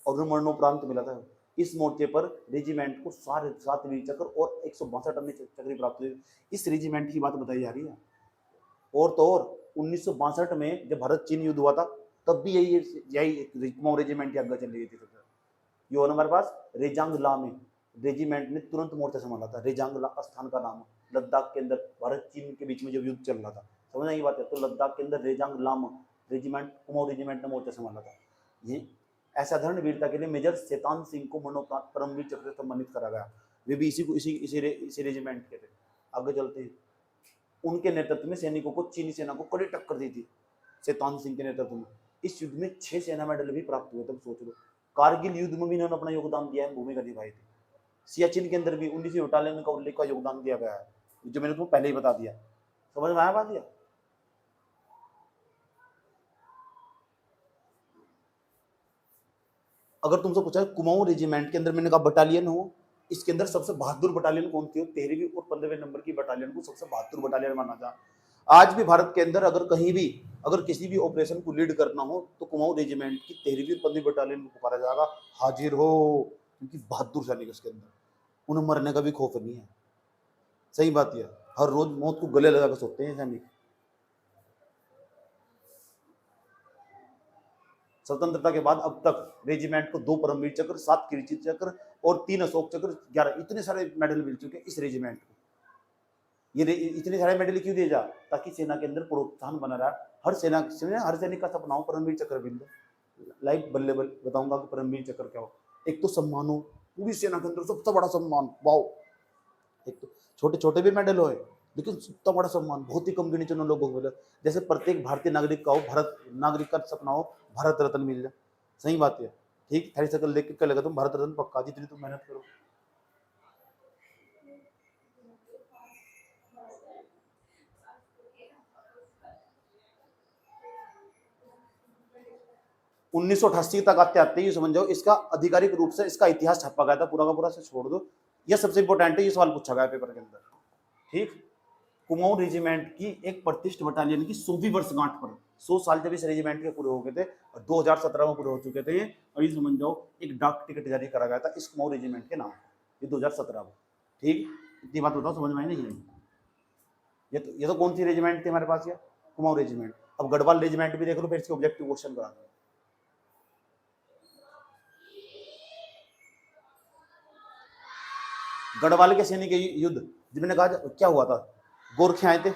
और उन्हें मरणोपरांत मिला था। इस मोर्चे पर रेजिमेंट को 7 वीर चक्र और 162 अन्य चक्र प्राप्त हुए। इस रेजिमेंट की बात बताई जा रही है। और तो और 1962 में जब भारत चीन युद्ध हुआ था, तब भी यही कुमाऊं रेजिमेंट की आज्ञा चल रही थी। ये हो हमारे पास रेजांग ला में रेजिमेंट ने तुरंत मोर्चा संभाला था। रेजांग ला स्थान का नाम, लद्दाख के अंदर भारत चीन के बीच में जब युद्ध चल रहा था, समझना ये बात है। तो लद्दाख के अंदर रेजांग लाम रेजिमेंट, कुमाऊं रेजिमेंट ने मोर्चा संभाला था। ये असाधारण वीरता के लिए मेजर शैतान सिंह को मरणोपरांत परमवीर चक्र से सम्मानित करा गया। वे भी इसी रेजिमेंट के थे। आगे चलते हैं। उनके नेतृत्व में सैनिकों को चीनी सेना को कड़ी टक्कर दी थी, शैतान सिंह के नेतृत्व में। इस युद्ध में 6 सेना मेडल भी प्राप्त हुए। तब सोच लो, कारगिल युद्ध में भी इन्होंने अपना योगदान दिया है, भूमिका निभाई थी। सियाचिन के अंदर भी 19वीं बटालियन का उल्लेख का योगदान दिया गया है, जो मैंने तुम्हें पहले ही बता दिया। समझ में आया बात? दिया अगर तुमसे पूछा कुमाऊं रेजिमेंट के अंदर, मैंने कहा बटालियन हो, इसके अंदर सबसे बहादुर बटालियन कौन थी? 13वीं और 15वें नंबर की बटालियन को सबसे बहादुर बटालियन माना था। आज भी भारत के अंदर अगर कहीं भी, अगर किसी भी ऑपरेशन को लीड करना हो तो कुमाऊं रेजिमेंट की 13वीं और 15वीं बटालियन को पुकारा जाएगा, हाजिर हो। क्योंकि बहादुर सैनिक इसके अंदर, उन्हें मरने का भी खौफ नहीं है। सही बात है, हर रोज मौत को गले लगाकर सोते हैं सैनिक। स्वतंत्रता के बाद अब तक रेजिमेंट को 2 परमवीर चक्र, 7 कीर्ति चक्र और 3 अशोक चक्र, 11, इतने सारे मेडल मिल चुके हैं इस रेजिमेंट को। ये इतने सारे मेडल क्यों दिए जा? ताकि सेना के अंदर प्रोत्साहन बना रहा। हर सैनिक का सपना हो परमवीर चक्र मिल जाए। लाइक बल्ले बताऊंगा कि परमवीर चक्र क्या हो। एक तो सम्मान हो, पूरी सेना के अंदर सबसे बड़ा सम्मान, वाओ। एक तो छोटे छोटे भी मेडल हो, लेकिन सबसे बड़ा सम्मान बहुत ही कम गिने चुने लोगों को मिला। जैसे प्रत्येक भारतीय नागरिक का हो, भारत नागरिक का सपना हो भारत रत्न मिल जाए। सही बात है। ठीक, थारी शकल देख के क्या लगा तुम भारत रत्न पक्का, जितनी तुम मेहनत करो। 1988 तक आते आते ये समझ जाओ इसका आधिकारिक रूप से इसका इतिहास छापा गया था पूरा का पूरा, से छोड़ दो। यह सबसे इंपॉर्टेंट है, ये सवाल पूछा गया पेपर के अंदर। ठीक, कुमाऊं रेजिमेंट की एक प्रतिष्ठित बटालियन की 100वीं वर्षगांठ पर 100 साल जब इस रेजिमेंट के पूरे हो गए थे और 2017 में पूरे हो चुके थे ये, और ये समझ जाओ एक डाक टिकट जारी करा गया था इस कुमाऊं रेजिमेंट के नाम, ये 2017 में। ठीक, इतनी बात बताओ समझ में आई नहीं? ये तो कौन सी रेजिमेंट थी हमारे पास? ये कुमाऊं रेजिमेंट। अब गढ़वाल रेजिमेंट भी देख लो, फिर इसके ऑब्जेक्टिव क्वेश्चन करा दो। गढ़वाल के सैनिक युद्ध जब मैंने कहा क्या हुआ था, गोरखे आए थे,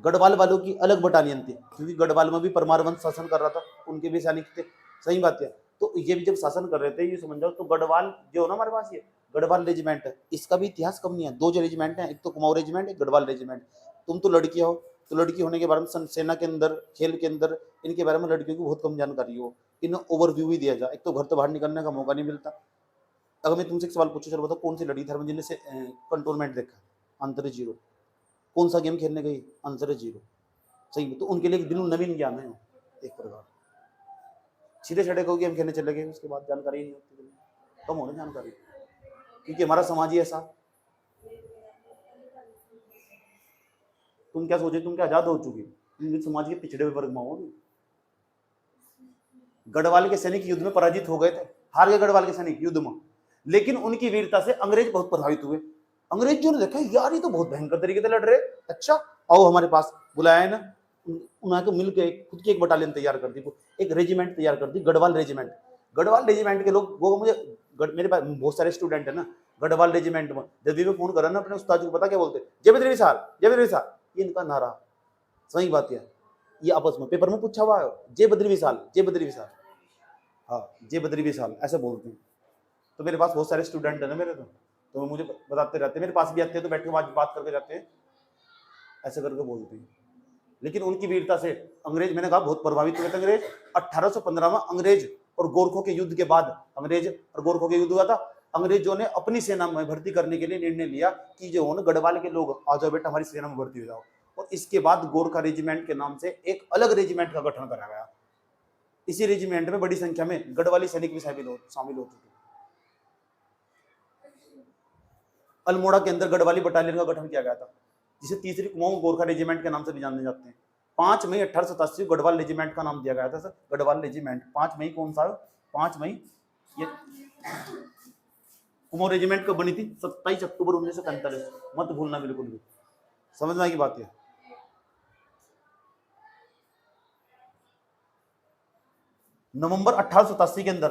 गढ़वाल वालों की अलग बटालियन थी क्योंकि गढ़वाल में भी परमार वंश शासन कर रहा था, उनके भी सैनिक थे, सही बात है। तो ये भी जब शासन कर रहे थे, ये समझ जाओ, तो गढ़वाल जो ना हमारे पास ये गढ़वाल रेजिमेंट है, इसका भी इतिहास कम नहीं है। 2 जो रेजिमेंट है, एक तो कुमाऊं रेजिमेंट, एक गढ़वाल रेजिमेंट। तुम तो लड़कियां हो, तो लड़की होने के बारे में सेना के अंदर, खेल के अंदर इनके बारे में लड़कियों की बहुत कम जानकारी हो, इन्हें ओवरव्यू ही दिया जाए। एक तो घर तो बाहर निकलने का मौका नहीं मिलता। अगर मैं तुमसे एक सवाल पूछूं, चलो बताओ कौन सी लड़की थी जिनने से कंटोनमेंट देखा? आंसर है 0। कौन सा गेम खेलने गई? आंसर है 0। सही, तो उनके लिए बिल्कुल नवीन ज्ञान है एक प्रकार। सीधे छड़े को गेम खेलने चले गए, उसके बाद जानकारी नहीं होती, कम होने जानकारी, क्योंकि हमारा समाज ही ऐसा। तुम क्या सोचे, तुम क्या आजाद हो चुकी, समाज के पिछड़े हुए वर्ग में हो। गढ़वाल के सैनिक युद्ध में पराजित हो गए थे, हार गए गढ़वाल के सैनिक युद्ध में, लेकिन उनकी वीरता से अंग्रेज बहुत प्रभावित हुए। अंग्रेजों ने देखा यार ये तो बहुत भयंकर तरीके से लड़ रहे, अच्छा आओ हमारे पास, बुलाया है ना, उन्होंने मिलकर खुद की एक बटालियन तैयार कर दी, एक रेजिमेंट तैयार कर दी, गढ़वाल रेजिमेंट। गढ़वाल रेजिमेंट के लोग वो मुझे मेरे पास बहुत सारे स्टूडेंट है ना गढ़वाल रेजिमेंट में, जब भी मैं फोन करा ना अपने उस्ताद को, पता क्या बोलते? जय बद्री विशाल, जय बद्री विशाल, ये इनका नारा। सही बात है, ये आपस में पेपर में पूछा हुआ है, जय बद्री विशाल, जय बद्री विशाल, हाँ जय बद्री विशाल ऐसे बोलते हैं। तो मेरे पास बहुत सारे स्टूडेंट है ना मेरे, तो मुझे बताते रहते हैं, मेरे पास भी आते हैं, तो बैठ के बात करके जाते हैं, ऐसे करके बोलते हैं। लेकिन उनकी वीरता से अंग्रेज, मैंने कहा, बहुत प्रभावित हुए थे अंग्रेज। 1815 में अंग्रेज और गोरखों के युद्ध के बाद, अंग्रेज और गोरखों के युद्ध हुआ था, अंग्रेजों ने अपनी सेना में भर्ती करने के लिए निर्णय लिया कि जो हो गढ़वाल के लोग आ जाओ बेटा हमारी सेना में भर्ती हो जाओ, और इसके बाद गोरखा रेजिमेंट के नाम से एक अलग रेजिमेंट का गठन करा गया। इसी रेजिमेंट में बड़ी संख्या में गढ़वाली सैनिक भी शामिल हो चुके। अल्मोड़ा के अंदर गढ़वाली बटालियन का गठन किया गया था, जिसे तीसरी कुमाऊं गोरखा रेजिमेंट के नाम से भी जाने जाते हैं। 5 मई 1887 गढ़वाल रेजिमेंट का नाम दिया गया था सर, गढ़वाल रेजिमेंट। 5 मई कौन सा? 5 मई ये कुमाऊं रेजिमेंट कब बनी थी? 27 अक्टूबर 1945। मत भूलना बिल्कुल भी, समझना की बात है। नवंबर 1887 के अंदर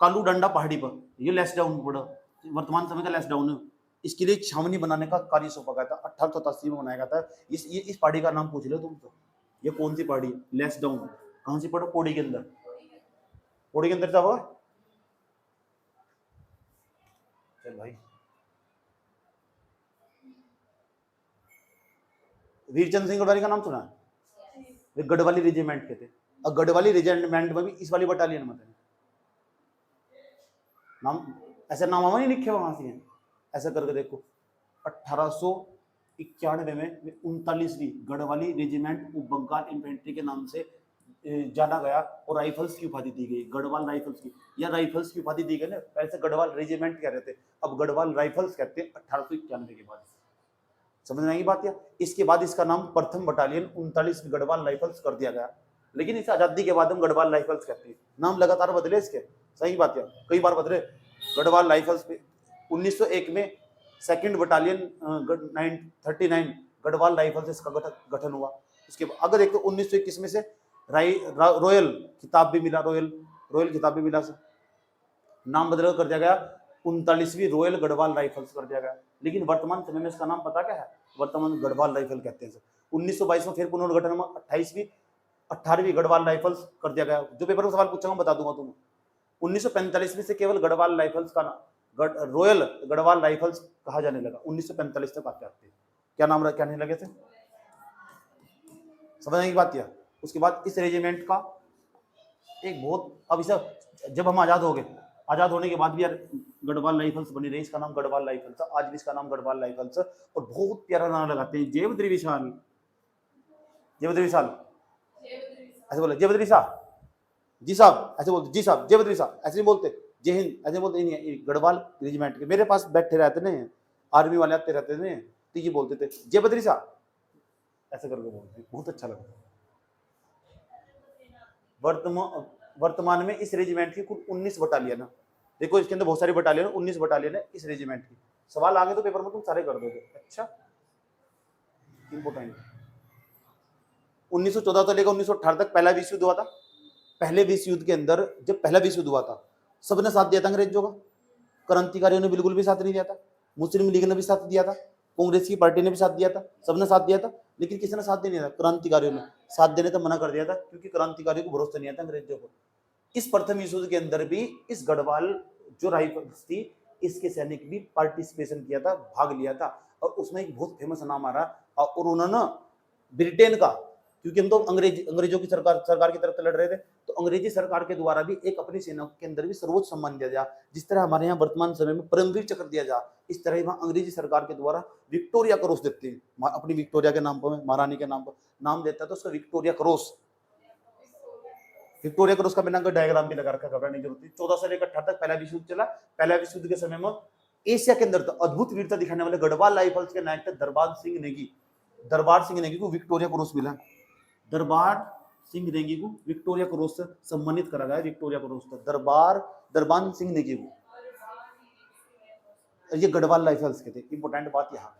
कालू डंडा पहाड़ी पर, ये लेस डाउन पड़ा, वर्तमान समय का लेस डाउन है, इसके लिए छावनी बनाने का कार्य सौंपा गया था। 1887 में बनाया गया था। इस पहाड़ी का नाम पूछ लो तुम तो, ये कौन सी पहाड़ी? Less down. कहां से पड़ा? पौड़ी के अंदर। पौड़ी के अंदर क्या होगा? चल भाई, वीरचंद सिंह गढ़वाली का नाम सुना है? वे गढ़वाली रेजिमेंट के थे, और गढ़वाली रेजिमेंट में भी इस वाली बटालियन में थे। नाम ऐसे नाम नहीं लिखे वहां से, ऐसा करके देखो। 1891 में 39वीं गढ़वाली रेजिमेंट बंगाल इन्फेंट्री के नाम से जाना गया, और राइफल्स की उपाधि दी गई, गढ़वाल राइफल्स की, या राइफल्स की उपाधि दी गई ना, पहले गढ़वाल रेजिमेंट कह रहे थे, अब गढ़वाल राइफल्स कहते हैं 1891 के बाद। समझ में आई बात? या इसके बाद इसका नाम प्रथम बटालियन 39 गढ़वाल राइफल्स कर दिया गया, लेकिन इस आजादी के बाद हम गढ़वाल राइफल्स कहते हैं। नाम लगातार बदले इसके, सही बात है, कई बार बदले। गढ़वाल राइफल्स पे 1901 में 2nd बटालियन 39 गढ़वाल राइफल्स इसका गठन हुआ। उसके बाद अगर देखो 1921 में से रॉयल खिताब भी मिला, रॉयल खिताब भी मिला, नाम बदल कर दिया गया, 39वीं रॉयल गढ़वाल राइफल्स कर दिया गया। लेकिन वर्तमान समय में इसका नाम पता क्या है? वर्तमान गढ़वाल राइफल कहते हैं सर। 1922 में फिर पुनर्गठन में 18वीं गढ़वाल राइफल्स कर दिया गया। जो पेपर में सवाल पूछा बता दूंगा तुम्हें। 1945 में से केवल गढ़वाल राइफल्स का रॉयल गढ़वाल राइफल्स कहा जाने लगा। 1945 तक आते आते क्या नाम क्या नहीं लगे थे, समझने की बात किया। उसके बाद इस रेजिमेंट का एक बहुत, अब इसे जब हम आजाद हो गए, आजाद होने के बाद भी यार गढ़वाल राइफल्स बनी रही, इसका नाम गढ़वाल राइफल्स, आज भी इसका नाम गढ़वाल राइफल्स, और बहुत प्यारा नाम लगाते हैं, जय बद्री विशाल, जय बद्री विशाल ऐसे बोले, जय बद्री विशाल, जी साहब ऐसे बोलते, जी साहब, जय बद्री साहब ऐसे नहीं बोलते, जय हिंद ऐसे बोलते नहीं, ये गढ़वाल रेजिमेंट के मेरे पास बैठे रहते ने, आर्मी वाले आते रहते थे, तो ये बोलते थे जय बद्री साहब ऐसे करके बोलते, बहुत अच्छा लगता। वर्तमान में इस रेजिमेंट की कुल 19 बटालियन है। देखो इसके अंदर बहुत सारी बटालियन, 19 बटालियन है इस रेजिमेंट की। सवाल आ गए तो पेपर में तुम सारे कर दोगे। अच्छा, इंपोर्टेंट। 1914 से लेकर 1918 तक पहला विश्व युद्ध हुआ था। पहले विश्व युद्ध के अंदर जब पहला विश्व युद्ध हुआ था, सबने साथ दिया था अंग्रेजों का, क्रांतिकारियों ने बिल्कुल भी साथ नहीं दिया था, मुस्लिम लीग ने भी साथ दिया था, कांग्रेस की पार्टी ने भी साथ दिया था, सबने साथ दिया था, लेकिन किसी ने साथ नहीं दिया था, क्रांतिकारियों ने साथ देने तो मना कर दिया था, क्योंकि क्रांतिकारियों को भरोसा नहीं आता अंग्रेजों को। इस प्रथम विश्व युद्ध के अंदर भी इस गढ़वाल जो राइफल्स थी, इसके सैनिक भी पार्टिसिपेशन किया था, भाग लिया था, और उसमें एक बहुत फेमस नाम आ रहा, और उन्होंने ब्रिटेन का, क्योंकि हम तो अंग्रेजों की सरकार की तरफ से लड़ रहे थे, तो अंग्रेजी सरकार के द्वारा भी एक अपनी सेना के अंदर भी सर्वोच्च सम्मान दिया जा, जिस तरह हमारे यहाँ वर्तमान समय में परमवीर चक्र दिया जा, इस तरह वहां अंग्रेजी सरकार के द्वारा विक्टोरिया क्रॉस देते हैं, अपनी विक्टोरिया के नाम पर, महारानी के नाम पर नाम देता है, तो उसका विक्टोरिया क्रॉस, विक्टोरिया क्रॉस का बिना डायग्राम भी लगा रखा, घबराने की जरूरत नहीं। 14 से लेकर 18 तक पहला विश्व युद्ध चला। पहला विश्व युद्ध के समय में एशिया के अंदर अद्भुत वीरता दिखाने वाले गढ़वाल राइफल्स के नायक थे दरबार सिंह नेगी। दरबार सिंह नेगी को विक्टोरिया क्रॉस मिला। दरबार सिंह नेगी को विक्टोरिया क्रॉस से सम्मानित करा गया, विक्टोरिया क्रॉस से दरबार सिंह नेगी को। ये गढ़वाल राइफल्स के थे। इंपॉर्टेंट बात यहाँ,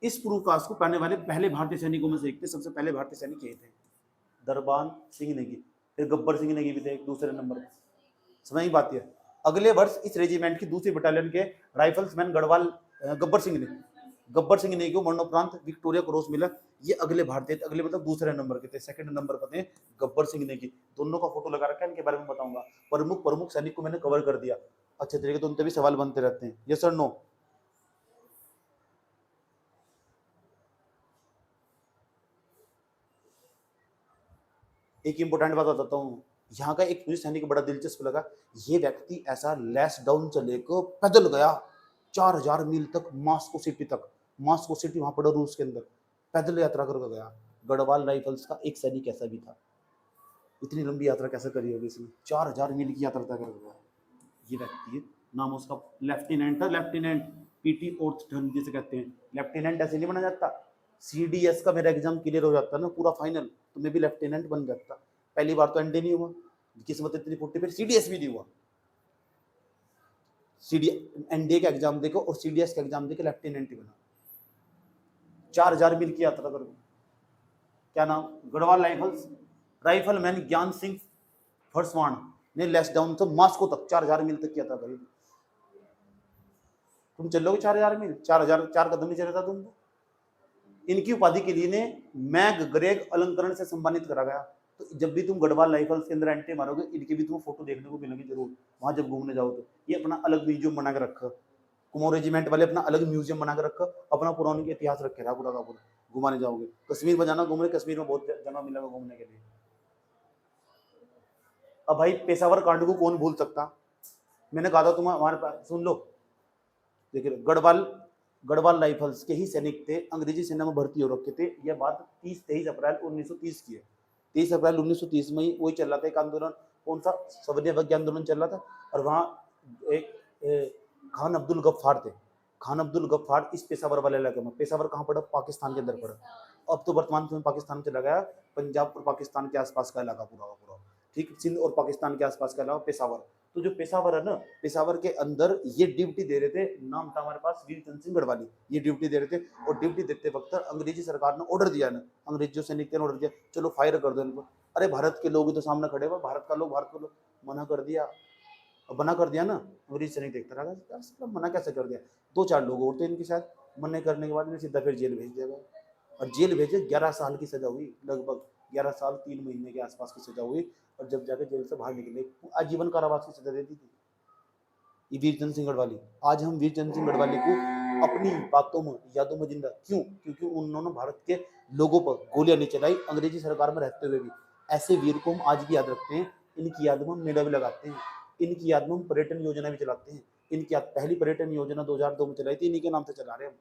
इस पुरस्कार को पाने वाले पहले भारतीय सैनिकों में से एक थे, सबसे पहले भारतीय सैनिक ये थे दरबार सिंह नेगी। फिर गब्बर सिंह नेगी भी थे दूसरे नंबर पर। समझ की बात है। अगले वर्ष इस रेजिमेंट की दूसरी बटालियन के राइफल्समैन गब्बर सिंह नेगी को मरणोपरांत विक्टोरिया क्रॉस मिला। ये अगले भारतीय, अगले मतलब दूसरे नंबर के थे, सेकंड नंबर पर थे गब्बर सिंह नेगी। दोनों का फोटो लगा रखा है, इनके बारे में बताऊंगा। प्रमुख सैनिक को मैंने कवर कर दिया अच्छे तरीके, तो उनसे भी सवाल बनते रहते हैं, यस और नो। एक इंपॉर्टेंट बात बताता हूँ, यहाँ का एक मुझे सैनिक बड़ा दिलचस्प लगा। ये व्यक्ति ऐसा लेस डाउन चले को पैदल गया 4000 मील तक, मास्को सिटी तक। मास्को सिटी वहां पड़ा रूस के अंदर, पैदल यात्रा करके गया। गढ़वाल राइफल्स का एक सैनिक ऐसा भी था। इतनी लंबी यात्रा कैसे करी होगी इसने, 4000 मील की यात्रा तय करके गया ये व्यक्ति। नाम उसका लेफ्टिनेंट था, लेफ्टिनेंट पीटी ओर्थटन जिसे कहते हैं। लेफ्टिनेंट ऐसे नहीं बना जाता, सीडीएस का मेरा एग्जाम क्लियर हो जाता ना पूरा फाइनल, तो मैं भी लेफ्टिनेंट बन जाता। पहली बार तो एनडीए नहीं हुआ, किस्मत इतनी फुटी, फिर सीडीएस भी नहीं हुआ। एनडीए का एग्जाम देखो और सीडीएस का एग्जाम देके लेफ्टिनेंट ही बना। 4000 मील की यात्रा करो। क्या नाम, गढ़वाल राइफलमैन ज्ञान सिंह फरसवान ने लेस डाउन तो मास्को तक 4000 मील तक किया था। भाई तुम चलोगे 4000 मील, 4 कदम नहीं चले था तुम। इनकी उपाधि के लिए ने मैग ग्रेग अलंकरण से सम्मानित करा गया। तो जब भी तुम गढ़वाल राइफल्स के अंदर एंट्री मारोगे, इनकी भी तुम्हें फोटो देखने को मिलेगी जरूर वहां जब घूमने जाओ तो। ये अपना अलग म्यूजियम बना के रखा, कुमाऊं रेजिमेंट वाले अपना अलग म्यूजियम बना के रखा, अपना पुराने के इतिहास रखे रहा पूरा का पूरा। घुमाने जाओगे कश्मीर में जाना घूमने, कश्मीर में बहुत जगह मिलेगा घूमने के लिए। अब भाई पेशावर कांड को कौन भूल सकता, मैंने कहा था तुम हमारे पास सुन लो। देखिए गढ़वाल राइफल्स के ही सैनिक थे, अंग्रेजी सेना में भर्ती हो रखे थे। यह बात 23 अप्रैल 1930 की है। 23 अप्रैल 1930 में ही वही चल रहा था एक आंदोलन, कौन सा, सविनय आंदोलन चल रहा था। और वहाँ एक खान अब्दुल गफ्फार थे। खान अब्दुल गफ्फार इस पेशावर वाले इलाके में, पेशावर कहाँ पड़ा, पाकिस्तान के अंदर पड़ा। अब तो वर्तमान समय पाकिस्तान चला गया, पंजाब और पाकिस्तान के आसपास का इलाका पूरा का पूरा, ठीक, सिंध और पाकिस्तान के आसपास का इलाका पेशावर। तो जो पेशावर है ना, पेशावर के अंदर ये ड्यूटी दे रहे थे, नाम था हमारे पास वीर चंद सिंह गढ़वाली, ये ड्यूटी दे रहे थे। और ड्यूटी देते वक्त अंग्रेजी सरकार ने ऑर्डर दिया ना, अंग्रेज जो सैनिक थे ऑर्डर दिया, चलो फायर कर दो इनको। अरे भारत के लोग तो सामने खड़े हुए, भारत के लोग मना कर दिया। अब मना कर दिया ना, अंग्रेजी सैनिक देखता रहा, मना कैसे कर दिया। 2-4 लोग और थे इनके साथ, मना करने के बाद इन्हें सीधा फिर जेल भेज दिया गया। और जेल भेजे 11 साल की सजा हुई, लगभग 11 साल 3 महीने के आसपास की सजा हुई। और जब जाके जेल से बाहर निकले, आजीवन कारावास की सजा दे दी थी ये वीरचंद सिंह गढ़वाली। आज हम वीरचंद सिंह गढ़वाली को अपनी बातों में, यादों में जिंदा क्यों, क्योंकि उन्होंने भारत के लोगों पर गोलियां नहीं चलाई अंग्रेजी सरकार में रहते हुए भी। ऐसे वीर को हम आज भी याद रखते हैं, इनकी याद में हम मेला भी लगाते हैं, इनकी याद में हम पर्यटन योजना भी चलाते हैं। इनकी याद, पहली पर्यटन योजना 2002 में चलाई थी, इन्हीं के नाम से चला रहे हैं हम।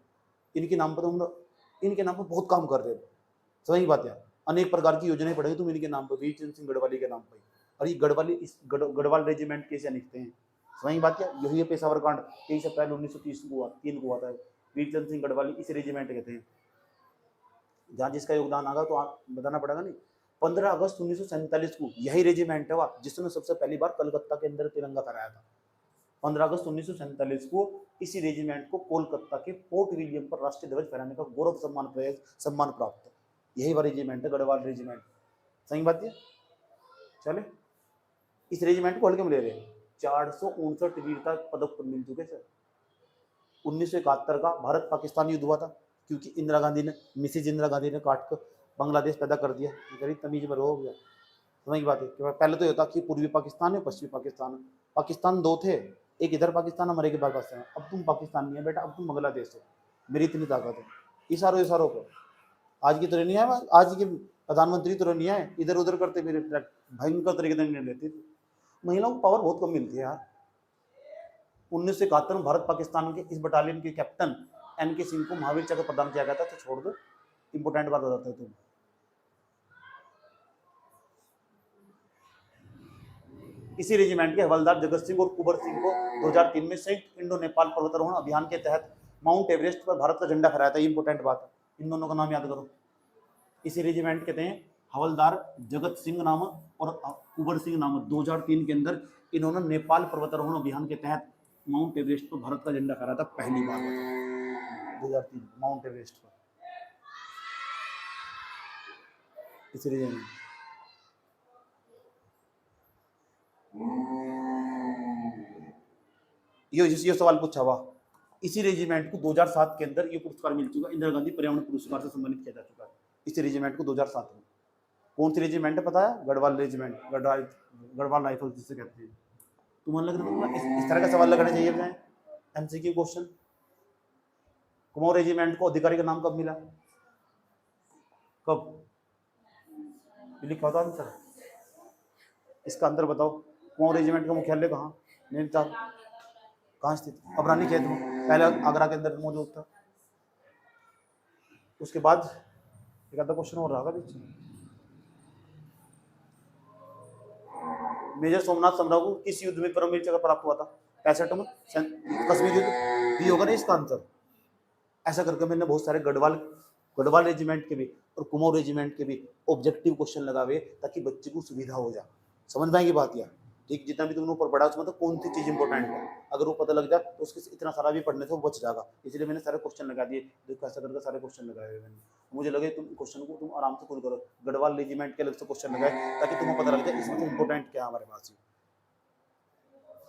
इनके नाम पर तो हम इनके नाम पर बहुत काम कर रहे हैं। सही बात है, अनेक प्रकार की योजनाएं पढ़ेगी तुम इनके नाम पर, वीरचंद सिंह गढ़वाली के नाम पर। और ये गढ़वाल रेजिमेंट के सैनिक थे। समझ बात क्या, यही है पेशावर कांड 23 अप्रैल 1930 को हुआ, 3 को हुआ था। वीरचंद सिंह गढ़वाली इस रेजिमेंट के थे। जहाँ जिसका योगदान आगा तो बताना पड़ेगा नहीं। 15 अगस्त 1947 को यही रेजिमेंट है जिसने सबसे पहली बार कलकत्ता के अंदर तिरंगा फहराया था। 15 अगस्त 1947 को इसी रेजिमेंट को कोलकाता के फोर्ट विलियम पर राष्ट्रीय ध्वज फहराने का गौरव सम्मान प्राप्त है। यही वह रेजिमेंट है गढ़वाल रेजिमेंट। सही बात है। चले, इस रेजिमेंट को हल्के में ले रहे हैं। 459 वीरता पदक मिल चुके सर। 1971 का भारत पाकिस्तान युद्ध हुआ था, क्योंकि इंदिरा गांधी ने, मिसेज इंदिरा गांधी ने काट कर बांग्लादेश पैदा कर दिया। गरीब तमीज में हो गया। समझ की बात है। पहले तो ये था कि पूर्वी पाकिस्तान है, पश्चिमी पाकिस्तान है। पाकिस्तान 2 थे, एक इधर पाकिस्तान हमारे के पाकिस्तान। अब तुम पाकिस्तान नहीं है बेटा, अब तुम बांग्लादेश हो। मेरी इतनी ताकत है। इशारों पर आज की तरह नहीं है, आज के प्रधानमंत्री तरह नहीं है इधर उधर करते मेरे भयंकर तरीके से निर्णय लेते थे। महिलाओं को पावर बहुत कम मिलती है यार। 1971 में भारत पाकिस्तान के इस बटालियन के कैप्टन एन के सिंह को महावीर चक्र प्रदान किया गया था। तो छोड़ दो, इंपोर्टेंट बात बताते हो तुम। इसी रेजिमेंट के हवलदार जगत सिंह और कुबर सिंह को 2003 में संयुक्त इंडो नेपाल पर्वतारोहण अभियान के तहत माउंट एवरेस्ट पर भारत का झंडा फहराया था। ये इंपोर्टेंट बात है, इन दोनों का नाम याद करो। इसी रेजिमेंट कहते हैं हवलदार जगत सिंह नामक और कुबर सिंह नामक 2003 के अंदर इन्होंने नेपाल पर्वतारोहण अभियान के तहत माउंट एवरेस्ट पर भारत का झंडा फहराया था पहली बार। 2003 माउंट एवरेस्ट पर। इसी रेजिमेंट ये सवाल पूछा हुआ। इसी रेजिमेंट को 2007 के अंदर ये पुरस्कार मिल चुका, इंदिरा गांधी पर्यावरण पुरस्कार से सम्मानित किया जा चुका है। इसी रेजिमेंट को 2007 में। कौन सी रेजिमेंट है पता है? गढ़वाल रेजिमेंट, गढ़वाल राइफल जिसे कहते हैं। तुम्हें लग रहा है इस तरह का सवाल लगना चाहिए मुझे एमसीक्यू क्वेश्चन। कुमाऊं रेजिमेंट को अधिकारी का नाम कब मिला? कब लिखा था आंसर? इसका अंतर बताओ। कुमाऊं रेजिमेंट का मुख्यालय कहाँ? नैनीताल। कहाँ स्थित? अबरानी खेत में, पहले आगरा के अंदर मौजूद था। उसके बाद एक आधा क्वेश्चन और रहा था बीच में। मेजर सोमनाथ समराव को किस युद्ध में परमवीर चक्र प्राप्त हुआ था? 65 में कश्मीर युद्ध। ये होगा ना इसका आंसर। ऐसा करके मैंने बहुत सारे गढ़वाल रेजिमेंट के भी और कुमाऊं रेजिमेंट के भी ऑब्जेक्टिव क्वेश्चन लगावे ताकि बच्चे को सुविधा हो जाए। समझ में आएगी बात यार। ठीक, जितना भी तुमने ऊपर पढ़ा उसमें तो कौन सी चीज इंपॉर्टेंट है, अगर वो पता लग जाए तो उसके इतना सारा भी पढ़ने से वो बच जाएगा। इसलिए मैंने सारे क्वेश्चन लगा दिए। देखो ऐसा करके सारे क्वेश्चन लगाए हुए मैंने। मुझे लगे तुम क्वेश्चन को तुम आराम से खुद करो। गढ़वाल रेजिमेंट के अलग से क्वेश्चन लगाए ताकि तुम्हें पता लग जाए इसमें से इंपॉर्टेंट क्या है हमारे पास।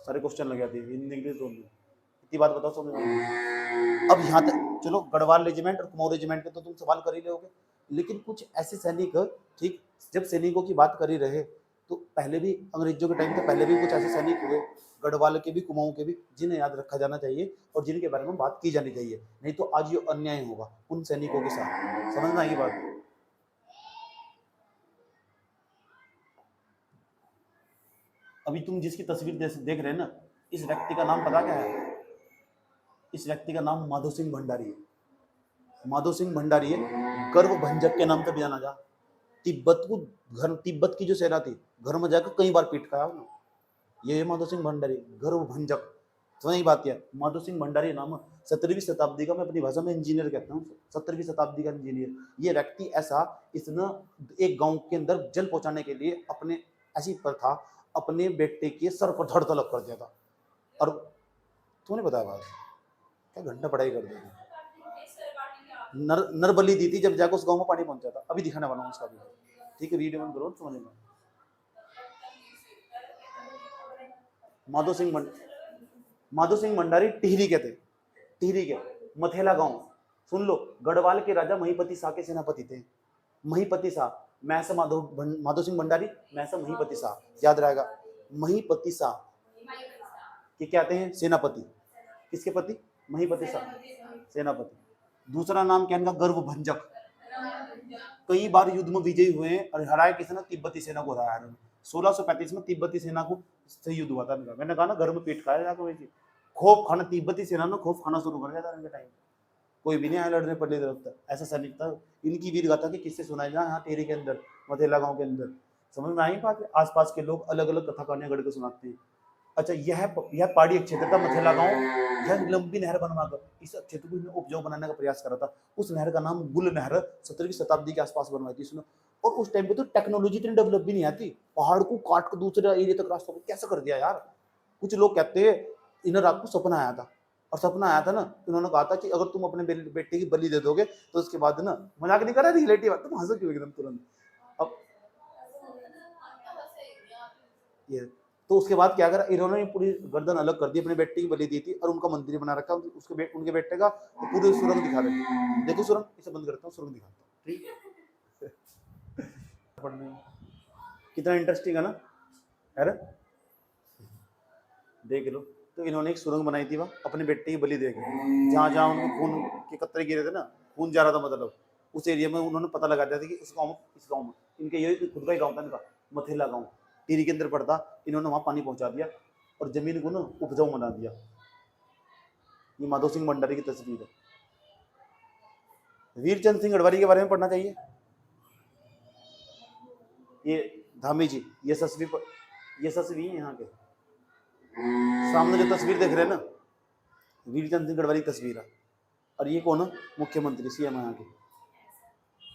सारे क्वेश्चन लगा दिए हिंदी इंग्लिश दोनों। इतनी बात बताओ समझ में। अब यहाँ तक चलो, गढ़वाल रेजिमेंट और कुमाऊं रेजिमेंट के तो तुम सवाल कर ही लोगे, लेकिन कुछ ऐसे सैनिक, ठीक, जब सैनिकों की बात कर ही रहे तो पहले भी अंग्रेजों के टाइम पे पहले भी कुछ ऐसे सैनिक हुए, गढ़वाल के भी कुमाऊं के भी, जिन्हें याद रखा जाना चाहिए और जिनके बारे में बात की जानी चाहिए। नहीं तो आज ये अन्याय होगा उन सैनिकों के साथ। समझ में आएगी बात। अभी तुम जिसकी तस्वीर देख रहे हैं ना, इस व्यक्ति का नाम पता क्या है? इस व्यक्ति का नाम माधो सिंह भंडारी है। माधो सिंह भंडारी है, गर्व भंजक के नाम से भी जाना जा। तिब्बत की जो सेना थी, घर में जाकर कई बार पीट खाया उन्होंने। ये है माधो सिंह भंडारी, गर्व भंजक। समझ बात है। माधो सिंह भंडारी नाम 17वीं शताब्दी का, मैं अपनी भाषा में इंजीनियर कहता हूँ, 17वीं शताब्दी का इंजीनियर। ये व्यक्ति ऐसा, इसने एक गांव के अंदर जल पहुंचाने के लिए अपने ऐसी प्रथा अपने बेटे के सर पर धड़ तलक कर दिया था। और तूने बताया बात, क्या घंटा पढ़ाई कर दी थी, नरबली दी थी जब जाकर उस गांव में पानी पहुंचा था। अभी दिखाने वाला हूँ उसका भी। ठीक है, वीडियो में करो समझ में। माधो सिंह भंडारी टिहरी के थे, टिहरी के मथेला गांव। सुन लो, गढ़वाल के राजा महीपति शाह के सेनापति थे। महीपति शाह, मैसा माधो सिंह भंडारी, मैसा महीपति शाह, याद रहेगा। महीपति शाह के क्या आते हैं? सेनापति। किसके पति? महीपति शाह, सेनापति। दूसरा नाम क्या इनका? गर्व भंजक। कई बार युद्ध में विजयी हुए हैं और हराया किसने? तिब्बती सेना को हराया। 1635 में तिब्बती सेना को से युद्ध हुआ था। मैंने कहा ना, घर में पीट खाया जाकर वैसे खौफ खाना, तिब्बती सेना ने खौफ खाना शुरू कर दिया था इनके टाइम। कोई भी नहीं आया लड़ने पड़ने तरफ था, ऐसा सैनिक था। इनकी वीर गाथा के किससे सुनाए जाए यहाँ टेरी के अंदर, मथेला गांव के अंदर। समझ में आई बात है? आसपास के लोग अलग अलग कथा कहानियां गढ़ के सुनाते हैं। अच्छा, यह पहाड़ी एक क्षेत्र था मथेला गांव, यह लंबी नहर बनवाकर इस क्षेत्र को उपजाऊ बनाने का प्रयास करा था। उस नहर का नाम गुल नहर 17वीं शताब्दी के आसपास बनवाई थी इसने। और उस टाइम पे तो टेक्नोलॉजी इतनी डेवलप भी नहीं आती, पहाड़ को काट कर दूसरे एरिया तक रास्ता कैसे कर दिया यार। कुछ लोग कहते हैं इन्हें रात को सपना आया था, और सपना आया था ना, इन्होंने कहा था कि अगर तुम अपने बेटे की बलि दे दोगे तो उसके बाद ना, मजाक नहीं कर रहा, रिलेटिव बात, तुम हंसो क्यों एकदम तुरंत। अब ये तो उसके बाद क्या करा इन्होंने, पूरी गर्दन अलग कर दी, अपने बेटे की बलि दी थी और उनका मंदिर बना रखा उसके उनके बेटे का, तो पूरी सुरंग दिखा रहे थे। देखो सुरंग, इसे बंद करता हूँ, सुरंग दिखाता हूँ, ठीक पढ़ने में कितना इंटरेस्टिंग है ना, है ना? देख लो, तो इन्होंने एक सुरंग बनाई थी वहाँ अपने बेटे की बलि देके, जहाँ जहाँ उनको खून के कतरे गिरे थे ना, खून जा रहा था मतलब, उस एरिया में उन्होंने पता लगा दिया था कि इस गाँव में इनके ये खुद का ही गाँव था इनका, मथेला गाँव टिहरी के अंदर पड़ता। इन्होंने वहाँ पानी पहुँचा दिया और जमीन को ना उपजाऊ बना दिया। ये माधो सिंह भंडारी की तस्वीर है। वीरचंद सिंह गढ़वाली के बारे में पढ़ना चाहिए। ये धामी जी, ये यशस्वी यहाँ के सामने जो तस्वीर देख रहे हैं ना, वीरचंद सिंह गढ़वाली की तस्वीर है। और ये कौन है? मुख्यमंत्री, सीएम यहाँ के।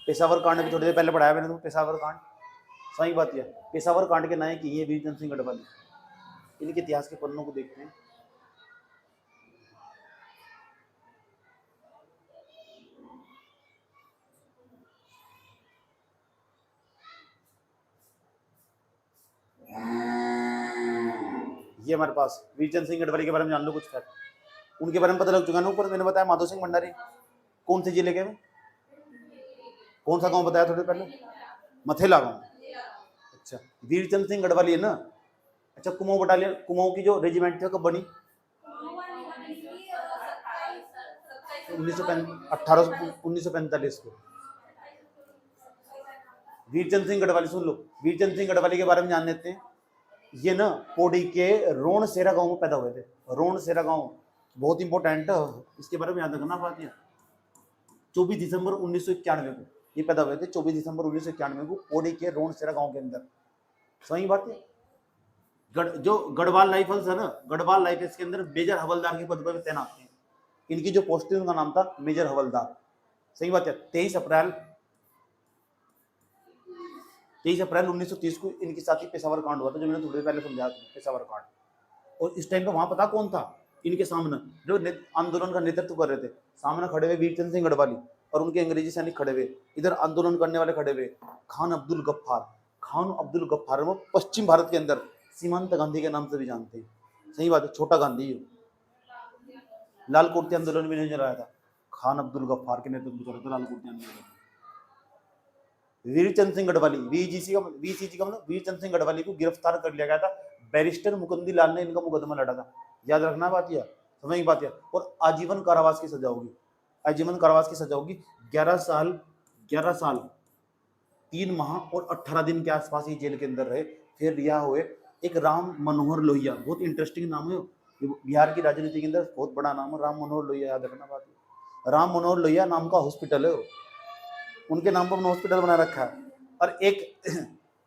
पेशावर कांड भी थोड़ी देर पहले पढ़ाया मैंने, तो पेशावर कांड सही बात है। पेशावर कांड के नायक ये वीरचंद सिंह गढ़वाली। इनके इतिहास के पन्नों को देखते हैं। ये हमारे पास वीरचंद सिंह गढ़वाली के बारे में जान लो कुछ फैक्ट। उनके बारे में पता लग चुका ना ऊपर, मैंने बताया माधो सिंह भंडारी कौन से जिले के में, कौन सा गांव बताया थोड़े पहले, मथेला गांव। अच्छा, वीरचंद सिंह गढ़वाली है ना। अच्छा, कुमाऊं बटालियन, कुमाऊं की जो रेजिमेंट थी कब बनी? 1945 को। वीरचंद सिंह गढ़वाली सुन लो, वीरचंद सिंह गढ़वाली के बारे में जान लेते हैं। ये ना पौड़ी के रोणसेरा गांव में पैदा हुए थे। रोणसेरा गांव बहुत इंपॉर्टेंट है, इसके बारे में याद रखना बात है। 24 दिसंबर 1991 को ये पैदा हुए थे। 24 दिसंबर 1991 को पौड़ी के रोणसेरा गांव के अंदर। सही बात है। जो गढ़वाल राइफल्स है ना, गढ़वाल राइफल्स के अंदर मेजर हवलदार के पद पर तैनात थे। इनकी जो पोस्टिंग, उनका नाम था मेजर हवलदार। सही बात है। 23 अप्रैल 1930 को इनके साथ ही पेशावर कांड हुआ था, जो मैंने थोड़ी देर पहले समझाया था, पेशावर कांड। और इस टाइम पे वहां पता कौन था इनके सामने, जो आंदोलन का नेतृत्व कर रहे थे? सामने खड़े हुए वीरचंद सिंह गढ़वाली और उनके अंग्रेजी सैनिक खड़े हुए, इधर आंदोलन करने वाले खड़े हुए खान अब्दुल गफ्फार। खान अब्दुल गफ्फार वो पश्चिम भारत के अंदर सीमांत गांधी के नाम से भी जानते हैं। सही बात है, छोटा गांधी। लाल कुर्ती आंदोलन में नजर आया था, खान अब्दुल गफ्फार के नेतृत्व कर रहे थे लाल कुर्ती आंदोलन। वीरचंद सिंह गढ़वाली, वीसीजी का मतलब वीरचंद सिंह गढ़वाली को गिरफ्तार कर लिया गया था। बैरिस्टर मुकुंदी लाल ने इनका मुकदमा लड़ा था। याद रखना बात यह, समझ की बात है। और आजीवन कारावास की सजा होगी, आजीवन कारावास की सजा होगी। 11 साल 3 माह और 18 दिन के आसपास ही जेल के अंदर रहे, फिर रिहा हुए। एक राम मनोहर लोहिया, बहुत इंटरेस्टिंग नाम है, बिहार की राजनीति के अंदर बहुत बड़ा नाम है राम मनोहर लोहिया। याद रखना बात है। राम मनोहर लोहिया नाम का हॉस्पिटल है, उनके नाम पर हॉस्पिटल बना रखा है। और एक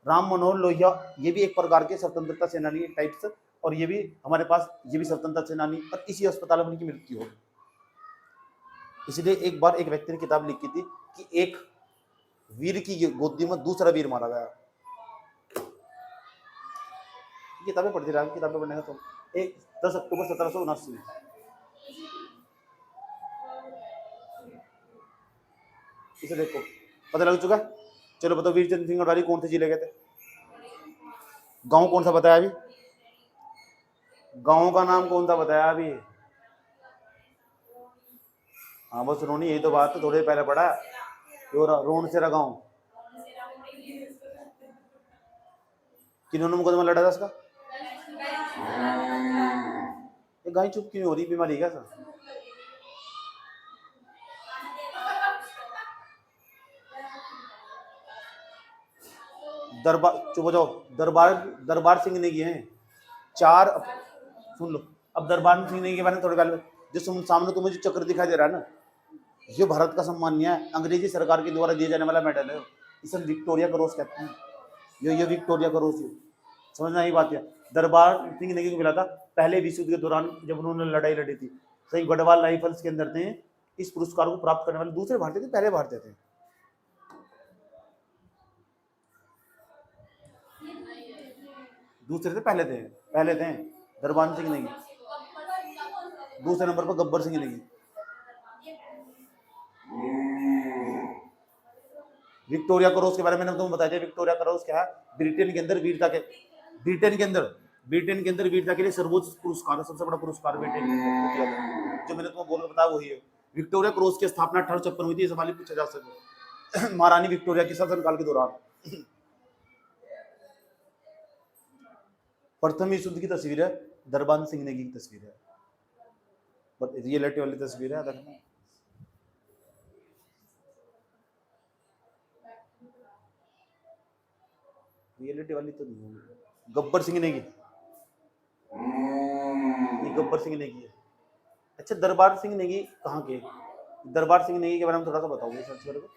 राम मनोहर लोहिया, ये भी एक प्रकार के स्वतंत्रता सेनानी टाइप्स, और ये भी हमारे पास, ये भी स्वतंत्रता सेनानी, और इसी अस्पताल में उनकी मृत्यु हो। इसलिए एक बार एक व्यक्ति ने किताब लिखी थी कि एक वीर की गोदी में दूसरा वीर मारा गया। किताबें पढ़ती रहा, किताबें पढ़ने का तो 10 अक्टूबर 1779 में। इसे देखो, पता लग चुका। चलो बताओ वीरचंद सिंह गढ़वाली कौन से जिले के थे? गांव कौन सा बताया अभी? गांव का नाम कौन सा बताया अभी? हाँ बस रोनी, यही तो बात है, थोड़े पहले पढ़ा रोणसेरा गांव। किन्होंने मुकदमा लड़ा था इसका? ये गाय चुप क्यों हो रही, बीमारी क्या सर? दरबार, चुप हो जाओ। दरबार सिंह ने किए हैं 4। सुन लो, अब दरबार सिंह ने के बारे में थोड़े पहले, जो सामने तुम्हें जो चक्र दिखाई दे रहा है ना, ये भारत का सम्मानीय है, अंग्रेजी सरकार के द्वारा दिए जाने वाला मेडल है। इसे विक्टोरिया क्रॉस कहते हैं। ये विक्टोरिया क्रॉस, समझना ही बात है। दरबार सिंह नेगी को मिला था पहले विश्व युद्ध के दौरान जब उन्होंने लड़ाई लड़ी थी। सही गढ़वाल राइफल्स के अंदर थे इस पुरस्कार को प्राप्त करने वाले दूसरे भारतीय थे, पहले भारतीय थे। दूसरे थे, पहले थे दरबार सिंह नेगी। दूसरे नंबर पर गब्बर सिंह नेगी। विक्टोरिया क्रॉस के बारे में मैंने तुम्हें बताया। विक्टोरिया क्रॉस क्या है? ब्रिटेन के अंदर वीरता के लिए सर्वोच्च पुरस्कार है, सबसे बड़ा पुरस्कार ब्रिटेन के अंदर दिया गया। जो मैंने तुम्हें बोल के बताया वही है। विक्टोरिया क्रॉस की स्थापना 1856 हुई थी। ये सवाल पूछा जा सके महारानी विक्टोरिया के शासनकाल के दौरान। प्रथम विश्व युद्ध की तस्वीर है, दरबान सिंह नेगी की तस्वीर है, रियलिटी वाली तस्वीर है। देखना रियलिटी वाली तो नहीं होगी। गब्बर सिंह नेगी, ये गब्बर सिंह नेगी है। अच्छा, दरबार सिंह नेगी कहाँ के? दरबार सिंह नेगी के बारे में थोड़ा सा बताओगे सर्च करके।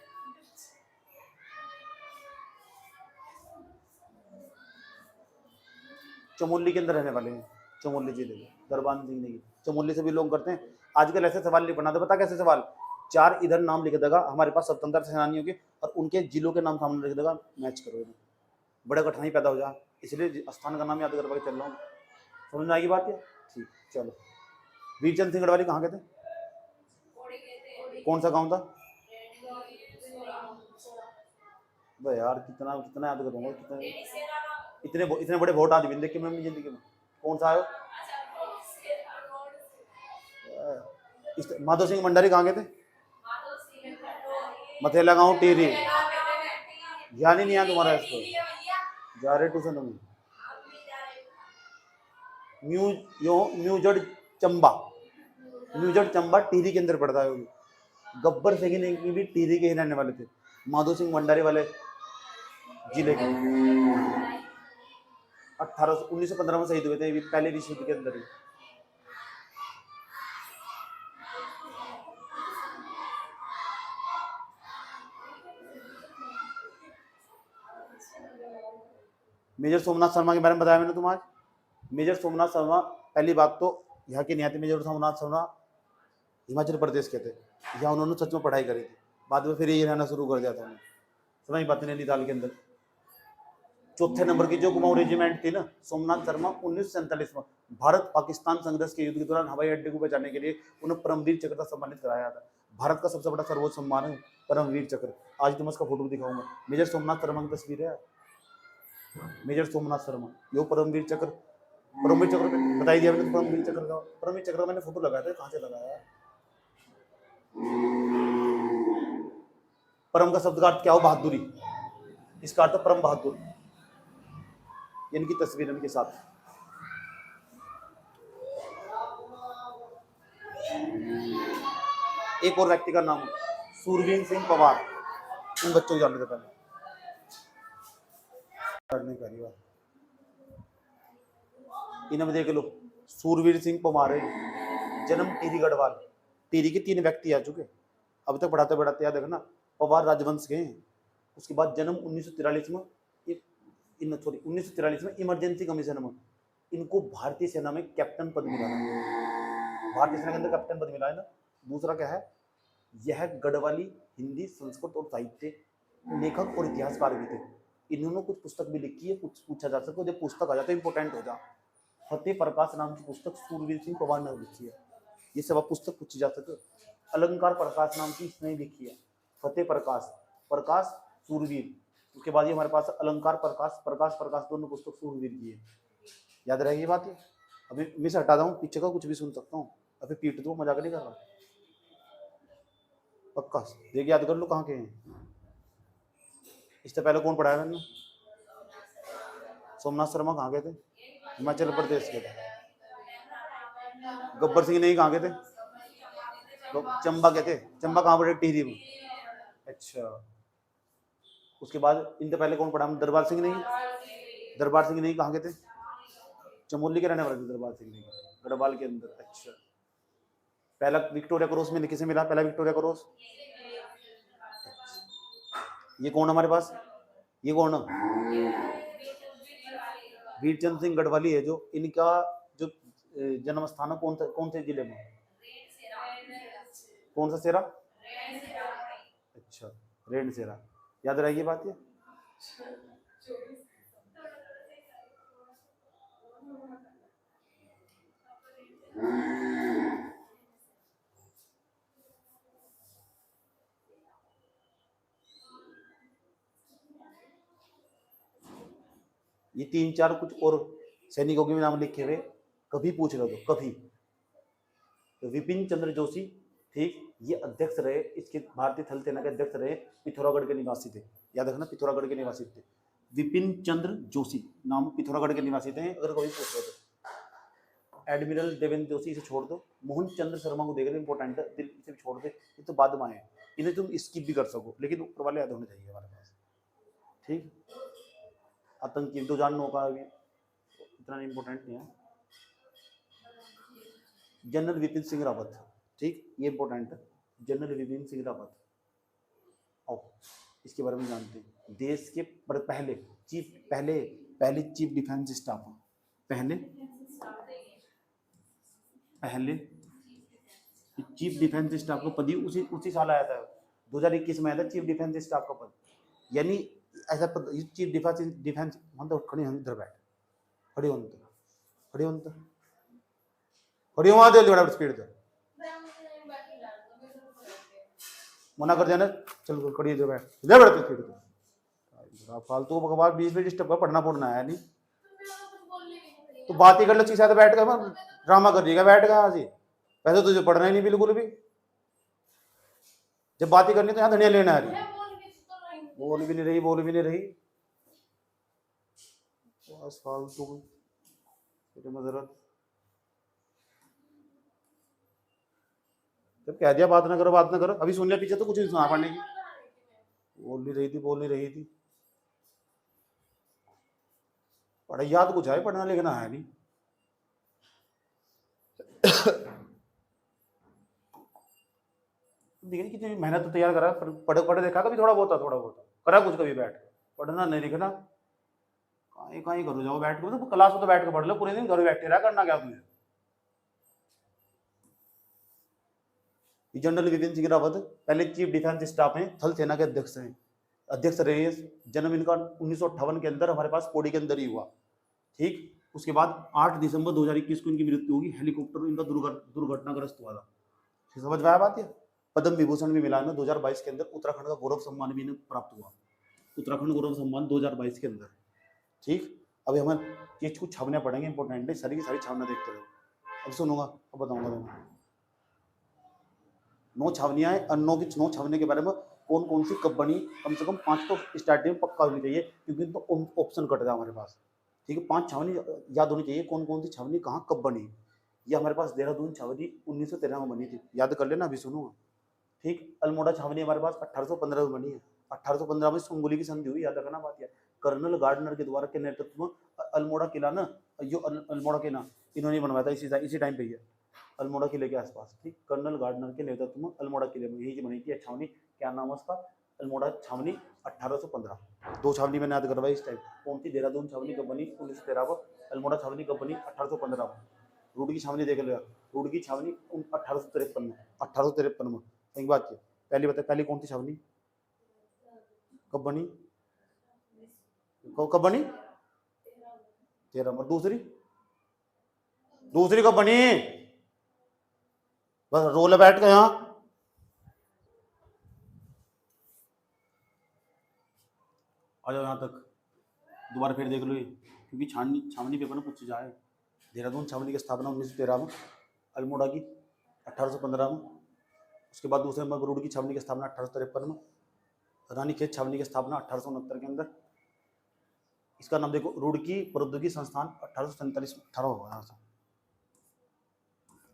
चमोली के अंदर रहने वाले हैं, चमोली जिले के दरबार सिंह नेगी। चमोली से भी लोग करते हैं। आजकल ऐसे सवाल नहीं बनाते, पता कैसे सवाल? 4 इधर नाम लिख देगा हमारे पास स्वतंत्रता सेनानियों के, और उनके जिलों के नाम सामने लिख देगा, मैच करो। बड़ा कठिनाई पैदा हो जा, इसलिए स्थान का नाम याद कर पाके चल रहा हूँ। समझ में आएगी बात है? ठीक, चलो। वीरचंद सिंह गढ़वाली कहाँ के थे? कौन सा गांव था? यार कितना याद करूंगा, इतने बड़े वोट आज भी देखे मैं अपनी जिंदगी में। कौन सा आयो? माधो सिंह भंडारी कहाँ के थे? मथेला गांव टिहरी। ध्यान ही नहीं आया तुम्हारा इसको, जा रहे ट्यूशन में। न्यूजड़ चंबा टिहरी के अंदर पड़ता है। गब्बर सिंह ने भी टिहरी के ही रहने वाले थे, माधो सिंह भंडारी वाले जिले के। 1915 में शहीद हुए थे पहले विश्व युद्ध के अंदर ही। मेजर सोमनाथ शर्मा के बारे में बताया मैंने तुम्हें आज। मेजर सोमनाथ शर्मा, पहली बात तो यहाँ के नहीं थे। मेजर सोमनाथ शर्मा हिमाचल प्रदेश के थे। यहाँ उन्होंने सच में पढ़ाई करी थी, बाद में फिर ये रहना शुरू कर दिया था उन्होंने। समझ बात नहीं, नैनीताल के अंदर। चौथे नंबर की जो कुमाऊं रेजिमेंट थी ना, सोमनाथ शर्मा 1947 में भारत पाकिस्तान संघर्ष के युद्ध के दौरान हवाई अड्डे को बचाने के लिए उन्हें परमवीर चक्र से सम्मानित कराया था। भारत का सबसे बड़ा सर्वोच्च सम्मान है परमवीर चक्र। आज तुम्हें उसका फोटो दिखाऊंगा। मेजर सोमनाथ शर्मा की तस्वीर है। मेजर सोमनाथ शर्मा, यो परमवीर चक्र बताई दिया मैंने। परमवीर चक्र का मैंने फोटो लगाया था। कहाँ से लगाया? परम का शब्द का अर्थ क्या हो? बहादुरी। इसका अर्थ परम बहादुर। इनकी तस्वीर इनके साथ। एक और व्यक्ति का नाम सूरवीर सिंह पवार। उन बच्चों को जानने से पहले इन्हें देख लो। सूरवीर सिंह पवार है, जन्म टिहरी गढ़वाल। टिहरी के 3 व्यक्ति आ चुके अब तक पढ़ाते याद देखना। पवार राजवंश के हैं। उसके बाद जन्म 1943 में 1943 में इमरजेंसी कमीशन में इनको भारतीय सेना में कैप्टन पद मिला है। भारतीय सेना के अंदर कैप्टन पद मिला है ना। दूसरा क्या है? यह गढ़वाली हिंदी, संस्कृत और साहित्य लेखक और इतिहासकार भी थे। इन्होंने कुछ पुस्तक भी लिखी है, कुछ पूछा जा सकता है। जब पुस्तक आ जाता है इंपॉर्टेंट हो जा। फतेह प्रकाश नाम की पुस्तक सूरवीर सिंह पवार ने लिखी है। ये सब पुस्तक पूछी जा सके। अलंकार प्रकाश नाम की इसने लिखी है। फतेह प्रकाश सूरवीर। उसके बाद ये हमारे पास अलंकार प्रकाश दोनों पुस्तक सूरवीर की है। याद रहेगी बात है। अभी मिस हटा दूं, पीछे का कुछ भी सुन सकता हूँ। अभी पीट दो, मजाक नहीं कर रहा। पक्का देखिए, याद कर लो कहाँ के हैं। इससे पहले कौन पढ़ाया मैंने? सोमनाथ शर्मा कहाँ के थे? हिमाचल प्रदेश के थे। गब्बर सिंह नहीं कहाँ के थे? चंबा के थे। चंबा कहाँ पड़े? टिहरी में। अच्छा, उसके बाद इनसे पहले कौन पढ़ा? दरबार सिंह नहीं कहाँ के थे? चमोली के रहने वाले थे दरबार सिंह नहीं, गढ़वाल के अंदर। अच्छा, पहला विक्टोरिया क्रॉस में किसे मिला? पहला विक्टोरिया क्रॉस। ये कौन हमारे पास? ये कौन? वीरचंद सिंह गढ़वाली है जो, इनका जो जन्म स्थान है कौन से जिले में? कौन सा सेरा? अच्छा, रेण सेरा, याद रहेगी बात ये। ये 3-4 कुछ और सैनिकों के भी नाम लिखे हुए, कभी पूछ रहे हो तो कभी। तो विपिन चंद्र जोशी, ठीक, ये अध्यक्ष रहे, इसके भारतीय थल सेना के अध्यक्ष रहे, पिथौरागढ़ के निवासी थे, याद रखना पिथौरागढ़ के निवासी थे। विपिन चंद्र जोशी नाम, पिथौरागढ़ के निवासी थे, अगर कभी पूछ रहे तो। एडमिरल देवेंद्र जोशी, इसे छोड़ दो। मोहन चंद्र शर्मा को देख रहे, इंपॉर्टेंट है, इसे भी छोड़ दे, ये तो बाद में आए, इन्हें तुम स्किप भी कर सको, लेकिन ऊपर वाले याद होने चाहिए हमारे पास, ठीक। आतंकी 2009 का अभी इतना इंपॉर्टेंट नहीं है। जनरल विपिन सिंह रावत, ठीक, ये इंपॉर्टेंट है, जनरल विपिन सिंह रावत। आओ इसके बारे में जानते हैं। देश के पहले चीफ डिफेंस स्टाफ, पहले चीफ डिफेंस स्टाफ का पद ही उसी साल आया था, 2021 में आया था चीफ डिफेंस स्टाफ का पद। यानी ऐसा पद चीफ डिफेंस मतलब खड़ी इधर बैठ, खड़ी वहां दे बड़ा स्पीड से मना कर देना, चल खड़ी इधर बैठ, इधर बैठ स्पीड से। फालतू बकवास 20 मिनट डिस्टर्ब कर, पढ़ना है नहीं तो बात ही कर लो, चीज साथ बैठ कर ड्रामा कर देगा, बैठ गया जी, वैसे तुझे पढ़ना ही नहीं बिल्कुल भी, जब बात ही करनी तो यहाँ धनिया लेना है, बोल भी नहीं रही बस फालतू मजरत। जब कह दिया बात ना करो, अभी सुन लिया पीछे तो कुछ नहीं सुना पढ़ने की, बोल नहीं रही थी। पढ़ाई याद कुछ है, पढ़ना लिखना है नहीं। देखिए कितनी मेहनत तो तैयार करा, पढ़े देखा कभी थोड़ा बहुत करा कुछ, कभी बैठ पढ़ना नहीं लिखना, कहीं करो जाओ बैठ के, तो क्लास में तो बैठ के पढ़ लो, पूरे दिन घर बैठे रहा, करना क्या तुझे। जनरल विपिन सिंह रावत पहले चीफ डिफेंस स्टाफ हैं, थल सेना के अध्यक्ष रहे। जन्म इनका 1958 के अंदर हमारे पास पौड़ी के अंदर ही हुआ, ठीक। उसके बाद 8 दिसंबर 2021 को इनकी मृत्यु होगी, हेलीकॉप्टर इनका दुर्घटनाग्रस्त हुआ था, समझ में आया बात। है पद्म विभूषण भी मिला है 2022 के अंदर, उत्तराखंड का गौरव सम्मान भी इन्हें प्राप्त हुआ, उत्तराखंड गौरव सम्मान 2022 के अंदर, ठीक। अभी हमें ये कुछ छावनियाँ पढ़ेंगे, इंपॉर्टेंट है, सारी की सारी छावनियाँ देखते रहो। अब सुनूंगा, अब बताऊंगा तुम्हें 9 छावनियाँ हैं, 9 छावनी के बारे में कौन कौन सी कब बनी, कम से कम 5 तो स्टार्टिंग में पक्का होनी चाहिए, क्योंकि तो ऑप्शन कट गया हमारे पास, ठीक है। 5 छावनी याद होनी चाहिए, कौन कौन सी छावनी कहाँ कब बनी। ये हमारे पास देहरादून छावनी 1913 में बनी थी, याद कर लेना, अभी सुनूंगा, ठीक। अल्मोड़ा छावनी हमारे पास 1815 में बनी है, 1815 में सुंगुली की संधि हुई, याद रखना बात। है कर्नल गार्डनर के द्वारा के नेतृत्व में अल्मोड़ा किला ना, जो अल्मोड़ा किला इन्होंने बनवाया था, इसी टाइम पे ही है, अल्मोड़ा किले के आसपास, ठीक। कर्नल गार्डनर के नेतृत्व में अल्मोड़ा किले में यही बनी थी छावनी, क्या नाम है उसका, अल्मोड़ा छावनी 1815। 2 छावनी मैंने याद करवाई इस टाइम, कौन सी, देहरादून छावनी कब बनी 1913 को, अल्मोड़ा छावनी कब बनी 1815 को। रुड़की छावनी देख लो, रुड़की छावनी 1853 में। एक बात है, पहली बता, पहली कौन सी छावनी कब बनी, कब बनी 13 में, दूसरी कब बनी, बस रोल बैठ गए यहाँ। आ जाओ यहाँ तक, दोबारा फिर देख लो ये, क्योंकि छावनी पेपर में पूछ जाए। देहरादून छावनी की स्थापना 1913 में, अल्मोड़ा की 1815 में, उसके बाद दूसरे नंबर रुड़की छावनी की स्थापना 1853 में, रानीखेत छावनी की स्थापना 1869 के अंदर। इसका नाम देखो, रुड़की प्रौद्योगिकी संस्थान 1847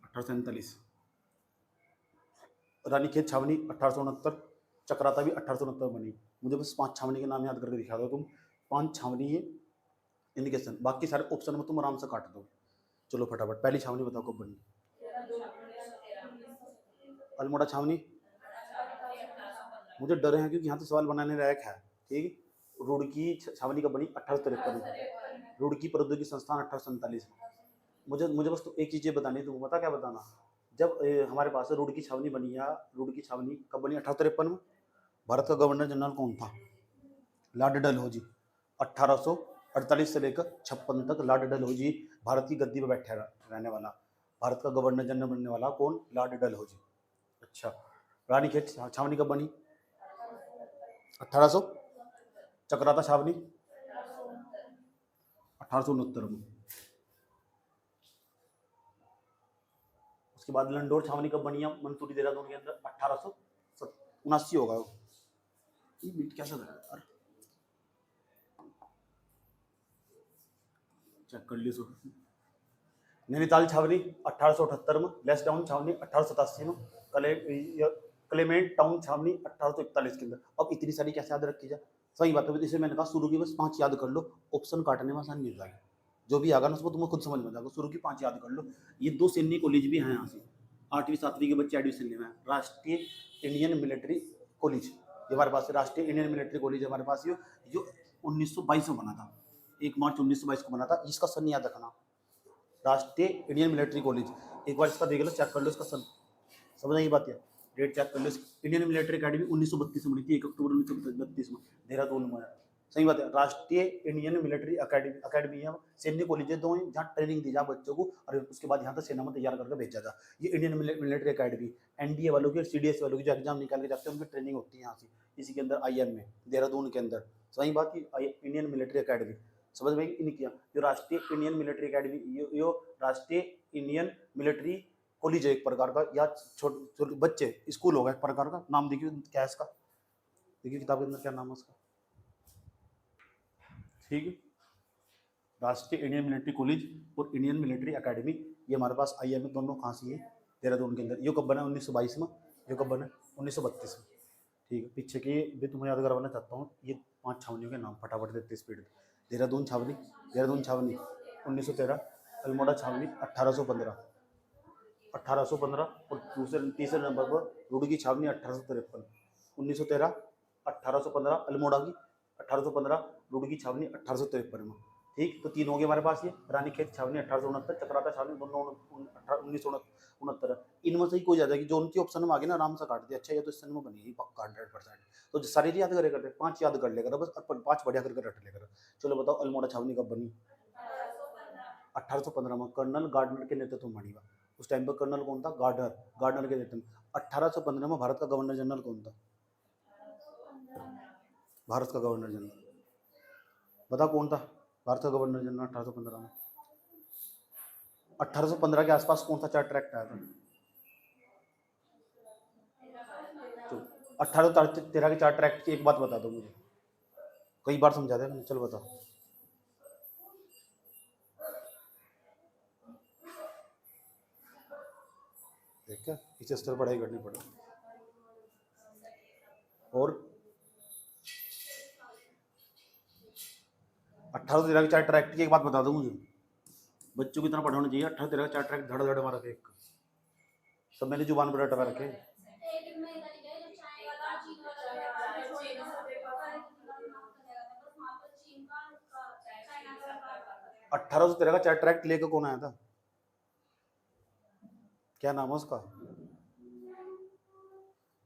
1847, रानीखेत छावनी 1869, चक्राता भी 1869 बनी। मुझे बस 5 छावनी के नाम याद करके दिखा दो तुम, 5 छावनी है इंडिकेशन, बाकी सारे ऑप्शन में तुम आराम से काट दो। चलो फटाफट, पहली छावनी बताओ कब बनी, अल्मोड़ा छावनी। मुझे डर है क्योंकि यहाँ तो सवाल बनाने लायक है, ठीक। रुड़की छावनी कब बनी? 1853 में। रुड़की प्रौद्योगिकी संस्थान 1847 में। मुझे बस तो एक चीज़ ये बतानी है, तुमको पता क्या बताना? जब हमारे पास रुड़की छावनी बनी, या रुड़की छावनी कब बनी? 1853 में। भारत का गवर्नर जनरल कौन था? लॉर्ड डलहौजी। 1848 से लेकर 56 तक लॉर्ड डलहौजी भारत की गद्दी पर बैठे रहने वाला, भारत का गवर्नर जनरल बनने वाला कौन? लॉर्ड डलहौजी। अच्छा, रानीखेत छावनी कब बनी? 1800। चक्राता छावनी 1869 में। उसके बाद लंडोर छावनी कब बनी है? मंसूरी देहरादून के अंदर 1879 होगा। ये बीट कैसा लगा यार, चेक कर लीजिए। नैनीताल छावनी 1878 में। लेसडाउन छावनी 1887 में। क्लेमेंट टाउन छावनी 1841 के अंदर। अब इतनी सारी कैसे याद रखी जाए? सही बात है, इसे मैंने कहा शुरू की बस 5 याद कर लो, ऑप्शन काटने में आसानी हो जाएगी। जो भी आगा ना उसको तुम्हें खुद समझ में जाएगा। शुरू की 5 याद कर लो। ये 2 सैन्य कॉलेज भी हैं यहाँ से, 8वीं 7वीं के बच्चे एडमिशन ले रहे हैं। राष्ट्रीय इंडियन मिलिट्री कॉलेज ये हमारे पास है। राष्ट्रीय इंडियन मिलिट्री कॉलेज हमारे पास ये जो 1922 में बना था, 1 मार्च 1922 को बना था। इसका सन याद रखना, राष्ट्रीय इंडियन मिलिट्री कॉलेज। एक बार इसका देख लो, चेक कर लो इसका सन, समझ आई बात है? डेट चेक कर लो। इंडियन मिलिट्री अकेडमी 1932 में बनी थी, 1 अक्टूबर 1932 में, देहरादून में। सही बात है। राष्ट्रीय इंडियन मिलिट्री अकेडमी है, सैन्य कॉलेज है 2 जहाँ ट्रेनिंग दी जाए बच्चों को, और उसके बाद यहाँ तक सेना में तैयार करके भेजा जाए। ये इंडियन मिलिट्री अकेडमी एनडीए वालों की और सीडीएस वालों की जो एग्जाम निकाल के जाते हैं उनकी ट्रेनिंग होती है यहाँ से, इसी के अंदर आईएम में, देहरादून के अंदर। सही बात की इंडियन मिलिट्री अकेडमी समझ में इन किया। जो राष्ट्रीय इंडियन मिलिट्री अकेडमी, यो राष्ट्रीय इंडियन मिलिट्री कॉलेज है एक प्रकार का, या छोटे बच्चे स्कूल होगा एक प्रकार का। नाम देखिए क्या है इसका, देखिए किताब के अंदर क्या नाम है उसका, ठीक है। राष्ट्रीय इंडियन मिलिट्री कॉलेज और इंडियन मिलिट्री अकेडमी ये हमारे पास आईएम में दोनों कहाँ से है? देहरादून के अंदर। ये कब बना? 1922 में। ये कब बना? 1932 में। ठीक है, पीछे की भी तुम्हें याद करवाना चाहता हूँ। ये 5 छावनियों के नाम फटाफट देते स्पीड। देहरादून छावनी 1913। अल्मोड़ा छावनी 1815 और तीसरे नंबर पर रुड़की छावनी 1853। 1913, 1815 अल्मोड़ा की, 1815 रुड़की छावनी 1853 में। ठीक, तो 3 हो गए हमारे पास ये। रानीखेत छावनी 1869, चक्राता छावनी दोनों 1969। इनमें से ही कोई ज्यादा कि जो उनकी ऑप्शन में आ गई ना, आराम से काट दिया। अच्छा, ये तो इस में बनी पक्का 100%। तो सारी याद करे करते, 5 याद कर लेकर बस, 5 बढ़िया करके रट लेकर। चलो बताओ, अल्मोड़ा छावनी कब बनी? 1815 में। कर्नल गार्डनर के नेतृत्व में बनी। उस टाइम पर कर्नल कौन था? गार्डनर के नेतृत्व में। 1815 में भारत का गवर्नर जनरल कौन था? भारत का गवर्नर जनरल बता कौन था? भारत का गवर्नर जनरल 1815 में। 1815 के आसपास कौन सा 4 ट्रैक्ट आया था? 1813 के 4 ट्रैक्ट की एक बात बता दो मुझे, कई बार समझा दिया मैंने, चलो बताओ। देख क्या इस स्तर पढ़ाई करनी पड़े। और 1813 के 4 ट्रैक्ट की एक बात बता दो मुझे, बच्चों की तरह पढ़ाना चाहिए। 1813 के 4 ट्रैक्ट धड़ धड़ मारा एक, सब मैंने जुबान पर रटवा रखे। 1813 का 4 ट्रैक्ट लेकर कौन आया था? क्या नाम है उसका?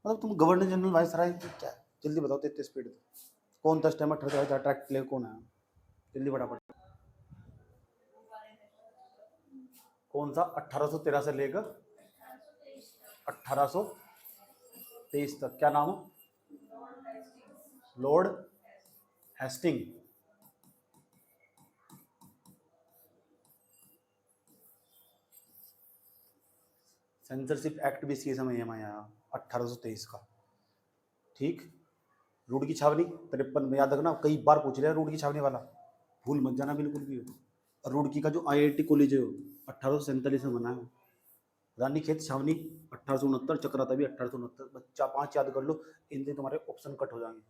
मतलब तुम गवर्नर जनरल वाइसराय क्या, जल्दी बताओ तेरे स्पीड। कौन था टाइम 1813 का 4 ट्रैक्ट लेकर कौन आया? जल्दी फटाफट। कौन सा? 1813 से लेकर 1823 तक। क्या नाम है? Lord Hasting. सेंसरशिप एक्ट भी इसी समय में आया 1823 का। ठीक, रुड़की छावनी 53 में। याद रखना, कई बार पूछ लिया रुड़की छावनी वाला, भूल मत जाना बिल्कुल भी। और रुड़की का जो आईआईटी कॉलेज है 1847 में बना है। रानीखेत छावनी 1869, चक्राता भी 1869। बच्चा 5 याद कर लो, इनसे तुम्हारे ऑप्शन कट हो जाएंगे।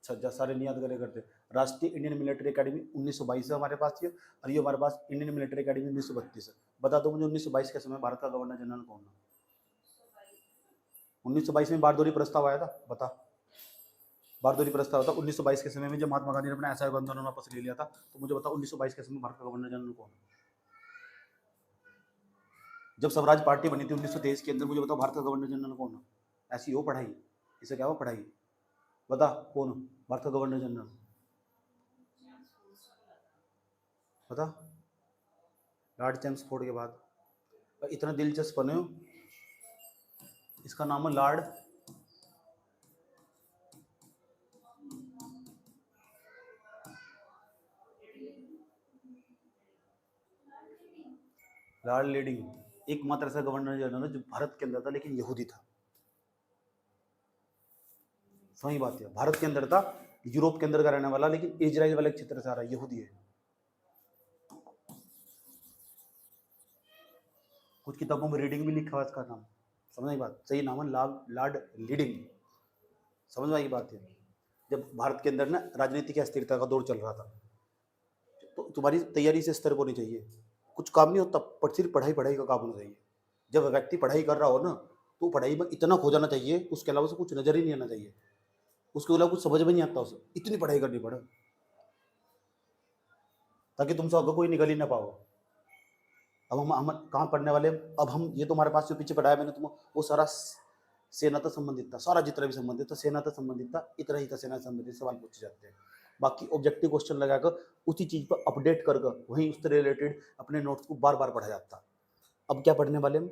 अच्छा, सारे नहीं याद करे करते। राष्ट्रीय इंडियन मिलिट्री अकेडमी 1922 है हमारे पास ये, और ये हमारे पास इंडियन मिलिट्री अकेडमी 1932 है। बता दो मुझे 1922 के समय भारत का गवर्नर जनरल कौन है? 1922 में बारदौरी प्रस्ताव आया था, बता। बारदोली प्रस्ताव था 1922 के समय में, जब महात्मा गांधी ने अपना असहयोग आंदोलन वापस ले लिया था। तो मुझे बताओ 1922 के समय में भारत का गवर्नर जनरल कौन है? जब स्वराज पार्टी बनी थी 1923 के अंदर, मुझे बताओ भारत का गवर्नर जनरल कौन है? ऐसी हो पढ़ाई, इसे क्या हो पढ़ाई? बता कौन है भारत का गवर्नर जनरल? बता। लॉर्ड चैम्सफोर्ड के बाद। और इतना दिलचस्प बने हो, इसका नाम है लॉर्ड लॉर्ड लीडिंग। एकमात्र ऐसा गवर्नर जनरल है जो भारत के अंदर था लेकिन यहूदी था। सही बात है, भारत के अंदर था, यूरोप के अंदर का रहने वाला, लेकिन इजराइल वाले क्षेत्र से आ रहा है, यहूदी है। कुछ किताबों में रीडिंग भी लिखा हुआ है इसका नाम। समझ आई बात? सही नाम है लॉर्ड लीडिंग। समझ में आई बात है? जब भारत के अंदर ना राजनीतिक अस्थिरता का दौर चल रहा था, तो तुम्हारी तैयारी से स्तर होनी चाहिए। कुछ काम नहीं होता, पर सिर्फ पढ़ाई पढ़ाई का काम होना चाहिए। जब व्यक्ति पढ़ाई कर रहा हो ना, तो पढ़ाई में इतना खो जाना चाहिए, उसके अलावा उसे कुछ नजर ही नहीं आना चाहिए, उसके अलावा कुछ समझ में नहीं आता उसे, इतनी पढ़ाई करनी पड़े ताकि तुमसे आगे कोई निकल ही ना पाओ। अब हम कहाँ पढ़ने वाले हैं? अब हम ये तुम्हारे पास जो पीछे पढ़ाया मैंने तुम, वो सारा सेना तक संबंधित था, सारा जितना भी संबंधित था सेना तक संबंधित था, इतना ही था सेना से संबंधित सवाल पूछे जाते हैं। बाकी ऑब्जेक्टिव क्वेश्चन लगाकर उसी चीज पर अपडेट कर वहीं उससे रिलेटेड अपने नोट्स को बार बार पढ़ा जाता। अब क्या पढ़ने वाले हम?